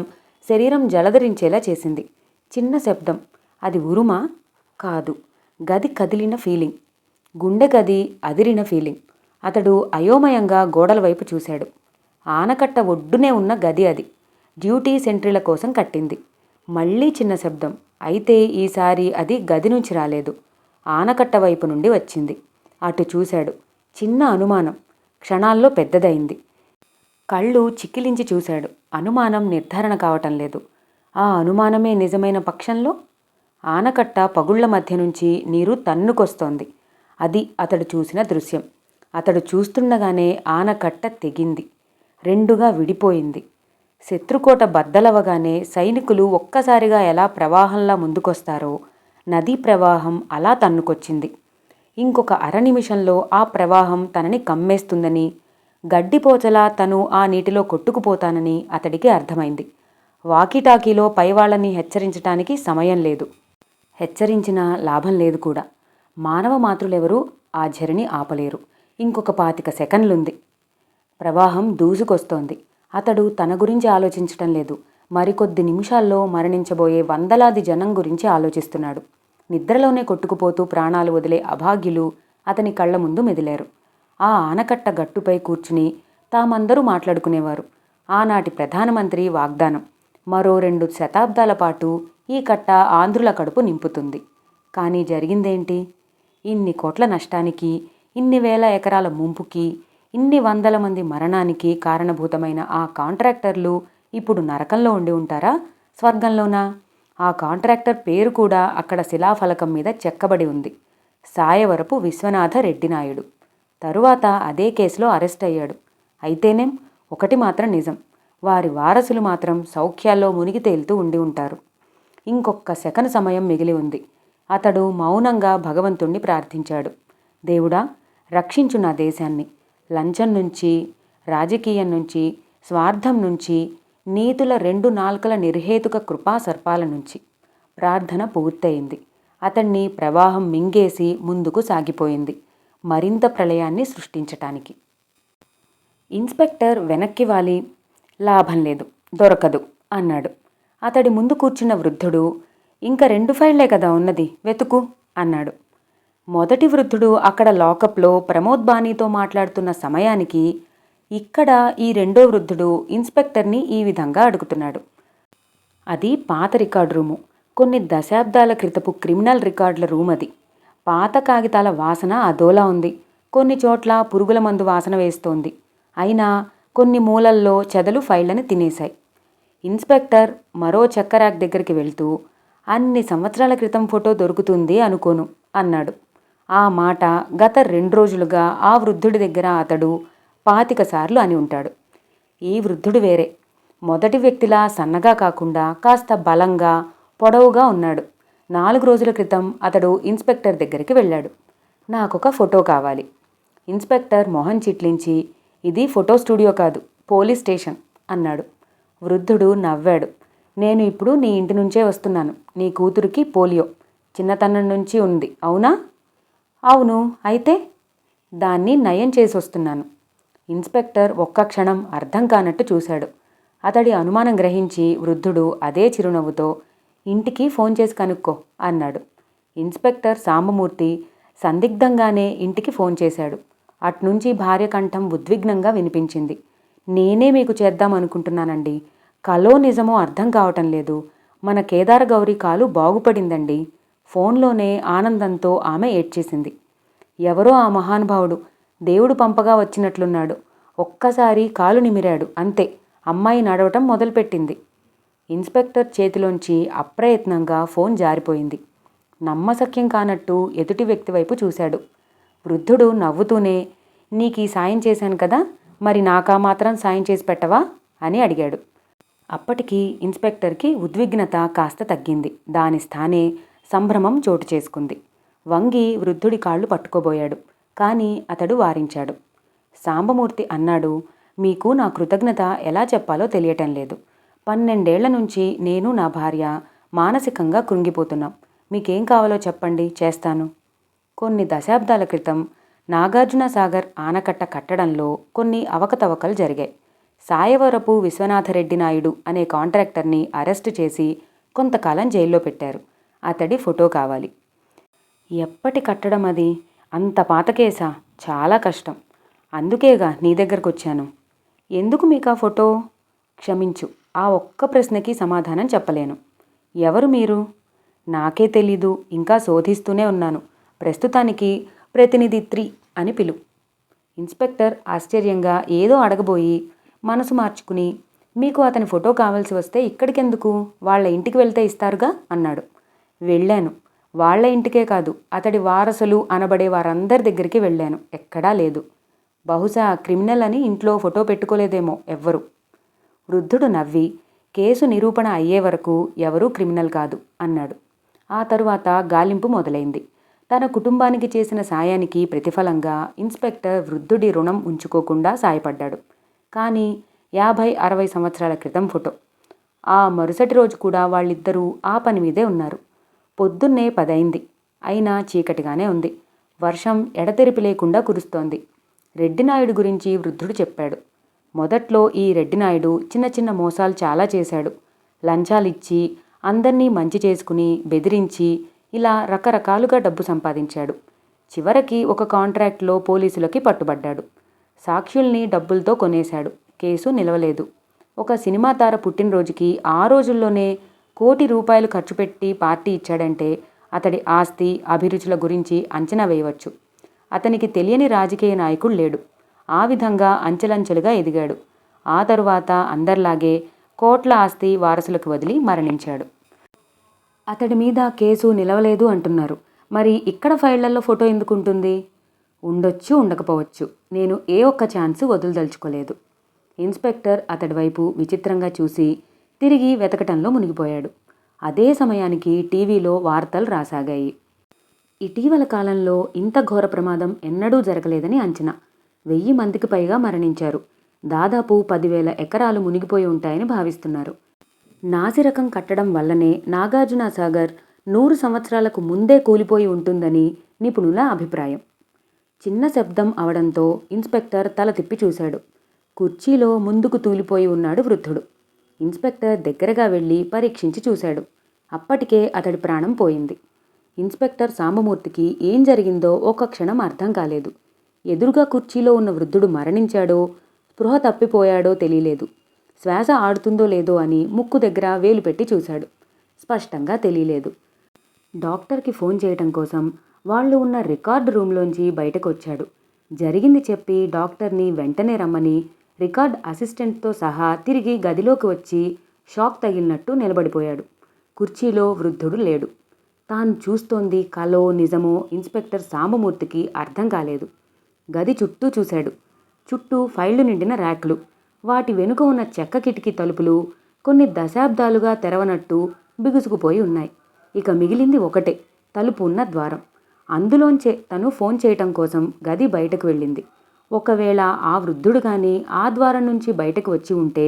శరీరం జలధరించేలా చేసింది. చిన్న శబ్దం. అది ఉరుమా? కాదు. గది కదిలిన ఫీలింగ్. గుండె గది అదిరిన ఫీలింగ్. అతడు అయోమయంగా గోడల వైపు చూశాడు. ఆనకట్ట ఒడ్డునే ఉన్న గది అది. డ్యూటీ సెంట్రీల కోసం కట్టింది. మళ్ళీ చిన్న శబ్దం. అయితే ఈసారి అది గది నుంచి రాలేదు, ఆనకట్ట వైపు నుండి వచ్చింది. అటు చూశాడు. చిన్న అనుమానం క్షణాల్లో పెద్దదైంది. కళ్ళు చిక్కిలించి చూశాడు. అనుమానం నిర్ధారణ కావటం లేదు. ఆ అనుమానమే నిజమైన పక్షంలో ఆనకట్ట పగుళ్ల మధ్య నుంచి నీరు తన్నుకొస్తోంది. అది అతడు చూసిన దృశ్యం. అతడు చూస్తుండగానే ఆనకట్ట తెగింది. రెండుగా విడిపోయింది. శత్రుకోట బద్దలవగానే సైనికులు ఒక్కసారిగా ఎలా ప్రవాహంలా ముందుకొస్తారో నదీ ప్రవాహం అలా తన్నుకొచ్చింది. ఇంకొక అర నిమిషంలో ఆ ప్రవాహం తనని కమ్మేస్తుందని, గడ్డిపోచలా తను ఆ నీటిలో కొట్టుకుపోతానని అతడికి అర్థమైంది. వాకీటాకీలో పైవాళ్లని హెచ్చరించటానికి సమయం లేదు. హెచ్చరించినా లాభం లేదు కూడా. మానవ మాతృలెవరూ ఆ ఝరిని ఆపలేరు. ఇంకొక 25 సెకన్లుంది. ప్రవాహం దూసుకొస్తోంది. అతడు తన గురించి ఆలోచించటం లేదు. మరికొద్ది నిమిషాల్లో మరణించబోయే వందలాది జనం గురించి ఆలోచిస్తున్నాడు. నిద్రలోనే కొట్టుకుపోతూ ప్రాణాలు వదిలే అభాగ్యులు అతని కళ్ల ముందు మెదిలారు. ఆ ఆనకట్ట గట్టుపై కూర్చుని తామందరూ మాట్లాడుకునేవారు. ఆనాటి ప్రధానమంత్రి వాగ్దానం, మరో 2 శతాబ్దాల పాటు ఈ కట్ట ఆంధ్రుల కడుపు నింపుతుంది. కానీ జరిగిందేంటి? ఇన్ని కోట్ల నష్టానికి, ఇన్ని వేల ఎకరాల ముంపుకి, ఇన్ని వందల మంది మరణానికి కారణభూతమైన ఆ కాంట్రాక్టర్లు ఇప్పుడు నరకంలో ఉండి ఉంటారా, స్వర్గంలోనా? ఆ కాంట్రాక్టర్ పేరు కూడా అక్కడ శిలాఫలకం మీద చెక్కబడి ఉంది. సాయవరపు విశ్వనాథ రెడ్డి నాయుడు. తరువాత అదే కేసులో అరెస్ట్ అయ్యాడు. అయితేనేం, ఒకటి మాత్రం నిజం, వారి వారసులు మాత్రం సౌఖ్యాల్లో మునిగి తేలుతూ ఉండి ఉంటారు. ఇంకొక్క సెకను సమయం మిగిలి ఉంది. అతడు మౌనంగా భగవంతుణ్ణి ప్రార్థించాడు. దేవుడా, రక్షించు నా దేశాన్ని. లంచం నుంచి, రాజకీయం నుంచి, స్వార్థం నుంచి, నీతుల 2 నాల్కల నిర్హేతుక కృపా సర్పాల నుంచి. ప్రార్థన పూర్తయింది. అతన్ని ప్రవాహం మింగేసి ముందుకు సాగిపోయింది, మరింత ప్రళయాన్ని సృష్టించటానికి. ఇన్స్పెక్టర్ వెనక్కి వాలి, లాభం లేదు, దొరకదు అన్నాడు. అతడి ముందు కూర్చున్న వృద్ధుడు, ఇంకా 2 ఫైళ్లే కదా ఉన్నది, వెతుకు అన్నాడు. మొదటి వృద్ధుడు అక్కడ లాకప్లో ప్రమోద్ బానీతో మాట్లాడుతున్న సమయానికి ఇక్కడ ఈ రెండో వృద్ధుడు ఇన్స్పెక్టర్ని ఈ విధంగా అడుగుతున్నాడు. అది పాత రికార్డు రూము. కొన్ని దశాబ్దాల క్రితపు క్రిమినల్ రికార్డుల రూమ్ అది. పాత కాగితాల వాసన అదోలా ఉంది. కొన్ని చోట్ల పురుగుల మందు వాసన వేస్తోంది. అయినా కొన్ని మూలల్లో చెదలు ఫైళ్లని తినేశాయి. ఇన్స్పెక్టర్ మరో చెక్కరాక్ దగ్గరికి వెళ్తూ, అన్ని సంవత్సరాల క్రితం ఫోటో దొరుకుతుంది అనుకోను అన్నాడు. ఆ మాట గత 2 రోజులుగా ఆ వృద్ధుడి దగ్గర అతడు 25 సార్లు అని ఉంటాడు. ఈ వృద్ధుడు వేరే. మొదటి వ్యక్తిలా సన్నగా కాకుండా కాస్త బలంగా, పొడవుగా ఉన్నాడు. 4 రోజుల క్రితం అతడు ఇన్స్పెక్టర్ దగ్గరికి వెళ్ళాడు. నాకొక ఫోటో కావాలి. ఇన్స్పెక్టర్ మొహం చిట్లించి, ఇది ఫోటో స్టూడియో కాదు, పోలీస్ స్టేషన్ అన్నాడు. వృద్ధుడు నవ్వాడు. నేను ఇప్పుడు నీ ఇంటి నుంచే వస్తున్నాను. నీ కూతురికి పోలియో చిన్నతనం నుంచి ఉంది, అవునా? అవును. అయితే? దాన్ని నయం చేసి వస్తున్నాను. ఇన్స్పెక్టర్ ఒక్క క్షణం అర్థం కానట్టు చూశాడు. అతడి అనుమానం గ్రహించి వృద్ధుడు అదే చిరునవ్వుతో, ఇంటికి ఫోన్ చేసి కనుక్కో అన్నాడు. ఇన్స్పెక్టర్ సాంబమూర్తి సందిగ్ధంగానే ఇంటికి ఫోన్ చేశాడు. అట్నుంచి భార్య కంఠం ఉద్విగ్నంగా వినిపించింది. నేనే మీకు చేద్దామనుకుంటున్నానండి. కలో నిజమో అర్థం కావటం లేదు. మన కేదార గౌరీ కాలు బాగుపడిందండి. ఫోన్లోనే ఆనందంతో ఆమె ఏడ్చేసింది. ఎవరో ఆ మహానుభావుడు దేవుడు పంపగా వచ్చినట్లున్నాడు. ఒక్కసారి కాలు నిమిరాడు, అంతే, అమ్మాయి నడవటం మొదలుపెట్టింది. ఇన్స్పెక్టర్ చేతిలోంచి అప్రయత్నంగా ఫోన్ జారిపోయింది. నమ్మశక్యం కానట్టు ఎదుటి వ్యక్తి వైపు చూశాడు. వృద్ధుడు నవ్వుతూనే, నీకీ సాయం చేశాను కదా, మరి నాకా మాత్రం సాయం చేసి పెట్టవా అని అడిగాడు. అప్పటికి ఇన్స్పెక్టర్కి ఉద్విగ్నత కాస్త తగ్గింది. దాని స్థానే సంభ్రమం చోటు చేసుకుంది. వంగి వృద్ధుడి కాళ్ళు పట్టుకోబోయాడు. కానీ అతడు వారించాడు. సాంబమూర్తి అన్నాడు, మీకు నా కృతజ్ఞత ఎలా చెప్పాలో తెలియటం లేదు. 12 ఏళ్ల నుంచి నేను నా భార్య మానసికంగా కృంగిపోతున్నాం. మీకేం కావాలో చెప్పండి, చేస్తాను. కొన్ని దశాబ్దాల క్రితం నాగార్జున సాగర్ ఆనకట్ట కట్టడంలో కొన్ని అవకతవకలు జరిగాయి. సాయవరపు విశ్వనాథరెడ్డి నాయుడు అనే కాంట్రాక్టర్ని అరెస్టు చేసి కొంతకాలం జైల్లో పెట్టారు. అతడి ఫోటో కావాలి. ఎప్పటి కట్టడం అది? అంత పాత కేసా? చాలా కష్టం. అందుకేగా నీ దగ్గరకు వచ్చాను. ఎందుకు మీకు ఆ ఫోటో? క్షమించు, ఆ ఒక్క ప్రశ్నకి సమాధానం చెప్పలేను. ఎవరు మీరు? నాకే తెలీదు, ఇంకా శోధిస్తూనే ఉన్నాను. ప్రస్తుతానికి ప్రతినిధి 3 అని పిలు. ఇన్స్పెక్టర్ ఆశ్చర్యంగా ఏదో అడగబోయి మనసు మార్చుకుని, మీకు అతని ఫోటో కావాల్సి వస్తే ఇక్కడికెందుకు, వాళ్ళ ఇంటికి వెళ్తే ఇస్తారుగా అన్నాడు. వెళ్ళాను. వాళ్ళ ఇంటికే కాదు, అతడి వారసులు అనబడే వారందరి దగ్గరికి వెళ్ళాను. ఎక్కడా లేదు. బహుశా క్రిమినల్ అని ఇంట్లో ఫోటో పెట్టుకోలేదేమో ఎవ్వరు. వృద్ధుడు నవ్వి, కేసు నిరూపణ అయ్యే వరకు ఎవరూ క్రిమినల్ కాదు అన్నాడు. ఆ తరువాత గాలింపు మొదలైంది. తన కుటుంబానికి చేసిన సాయానికి ప్రతిఫలంగా ఇన్స్పెక్టర్ వృద్ధుడి రుణం ఉంచుకోకుండా సాయపడ్డాడు. కానీ 50-60 సంవత్సరాల క్రితం ఫోటో. ఆ మరుసటి రోజు కూడా వాళ్ళిద్దరూ ఆ పని మీదే ఉన్నారు. పొద్దున్నే 10 అయింది. అయినా చీకటిగానే ఉంది. వర్షం ఎడతెరిపి లేకుండా కురుస్తోంది. రెడ్డినాయుడు గురించి వృద్ధుడు చెప్పాడు. మొదట్లో ఈ రెడ్డినాయుడు చిన్న చిన్న మోసాలు చాలా చేశాడు. లంచాలిచ్చి అందర్నీ మంచి చేసుకుని బెదిరించి ఇలా రకరకాలుగా డబ్బు సంపాదించాడు. చివరికి ఒక కాంట్రాక్ట్లో పోలీసులకి పట్టుబడ్డాడు. సాక్షుల్ని డబ్బులతో కొనేశాడు. కేసు నిలవలేదు. ఒక సినిమా తార పుట్టినరోజుకి ఆ రోజుల్లోనే ₹1,00,00,000 ఖర్చు పెట్టి పార్టీ ఇచ్చాడంటే అతడి ఆస్తి అభిరుచుల గురించి అంచనా వేయవచ్చు. అతనికి తెలియని రాజకీయ నాయకుడు లేడు. ఆ విధంగా అంచెలంచెలుగా ఎదిగాడు. ఆ తరువాత అందరిలాగే కోట్ల ఆస్తి వారసులకు వదిలి మరణించాడు. అతడి మీద కేసు నిలవలేదు అంటున్నారు. మరి ఇక్కడ ఫైళ్లలో ఫోటో ఎందుకుంటుంది? ఉండొచ్చు, ఉండకపోవచ్చు. నేను ఏ ఒక్క ఛాన్సు వదులుదలుచుకోలేదు. ఇన్స్పెక్టర్ అతడి వైపు విచిత్రంగా చూసి తిరిగి వెతకటంలో మునిగిపోయాడు. అదే సమయానికి టీవీలో వార్తలు రాసాగాయి. ఇటీవల కాలంలో ఇంత ఘోర ప్రమాదం ఎన్నడూ జరగలేదని అంచనా. 1000 మందికి పైగా మరణించారు. దాదాపు 10,000 ఎకరాలు మునిగిపోయి ఉంటాయని భావిస్తున్నారు. నాసిరకం కట్టడం వల్లనే నాగార్జున సాగర్ 100 సంవత్సరాలకు ముందే కూలిపోయి ఉంటుందని నిపుణుల అభిప్రాయం. చిన్న శబ్దం అవడంతో ఇన్స్పెక్టర్ తల తిప్పి చూశాడు. కుర్చీలో ముందుకు తూలిపోయి ఉన్నాడు వృద్ధుడు. ఇన్స్పెక్టర్ దగ్గరగా వెళ్ళి పరీక్షించి చూశాడు. అప్పటికే అతడి ప్రాణం పోయింది. ఇన్స్పెక్టర్ సాంబమూర్తికి ఏం జరిగిందో ఒక్క క్షణం అర్థం కాలేదు. ఎదురుగా కుర్చీలో ఉన్న వృద్ధుడు మరణించాడో స్పృహ తప్పిపోయాడో తెలియలేదు. శ్వాస ఆడుతుందో లేదో అని ముక్కు దగ్గర వేలు పెట్టి చూశాడు. స్పష్టంగా తెలియలేదు. డాక్టర్కి ఫోన్ చేయటం కోసం వాళ్ళు ఉన్న రికార్డు రూమ్లోంచి బయటకు వచ్చాడు. జరిగింది చెప్పి డాక్టర్ని వెంటనే రమ్మని రికార్డ్ అసిస్టెంట్తో సహా తిరిగి గదిలోకి వచ్చి షాక్ తగిలినట్టు నిలబడిపోయాడు. కుర్చీలో వృద్ధుడు లేడు. తాను చూస్తోంది కలో నిజమో ఇన్స్పెక్టర్ సాంబమూర్తికి అర్థం కాలేదు. గది చుట్టూ చూశాడు. చుట్టూ ఫైళ్లు నిండిన ర్యాక్లు, వాటి వెనుక ఉన్న చెక్క కిటికీ తలుపులు కొన్ని దశాబ్దాలుగా తెరవనట్టు బిగుసుకుపోయి ఉన్నాయి. ఇక మిగిలింది ఒకటే, తలుపు ఉన్న ద్వారం. అందులోంచే తను ఫోన్ చేయటం కోసం గది బయటకు వెళ్ళింది. ఒకవేళ ఆ వృద్ధుడు కానీ ఆ ద్వారం నుంచి బయటకు వచ్చి ఉంటే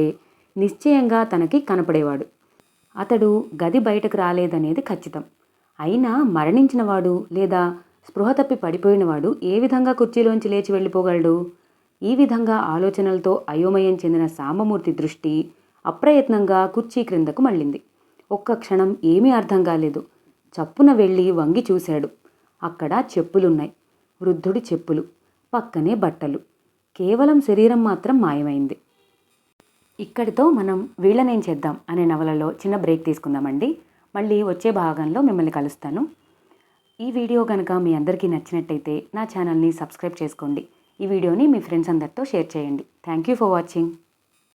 నిశ్చయంగా తనకి కనపడేవాడు. అతడు గది బయటకు రాలేదనేది ఖచ్చితం. అయినా మరణించినవాడు లేదా స్పృహ తప్పి పడిపోయినవాడు ఏ విధంగా కుర్చీలోంచి లేచి వెళ్ళిపోగలడు? ఈ విధంగా ఆలోచనలతో అయోమయం చెందిన సాంబమూర్తి దృష్టి అప్రయత్నంగా కుర్చీ క్రిందకు మళ్ళింది. ఒక్క క్షణం ఏమీ అర్థం కాలేదు. చప్పున వెళ్ళి వంగి చూశాడు. అక్కడ చెప్పులున్నాయి. వృద్ధుడి చెప్పులు, పక్కనే బట్టలు. కేవలం శరీరం మాత్రం మాయమైంది. ఇక్కడితో మనం వీళ్ళనేం చేద్దాం అనే నవలలో చిన్న బ్రేక్ తీసుకుందామండి. మళ్ళీ వచ్చే భాగంలో మిమ్మల్ని కలుస్తాను. ఈ వీడియో కనుక మీ అందరికీ నచ్చినట్టయితే నా ఛానల్ని సబ్స్క్రైబ్ చేసుకోండి. ఈ వీడియోని మీ ఫ్రెండ్స్ అందరితో షేర్ చేయండి. Thank you for watching.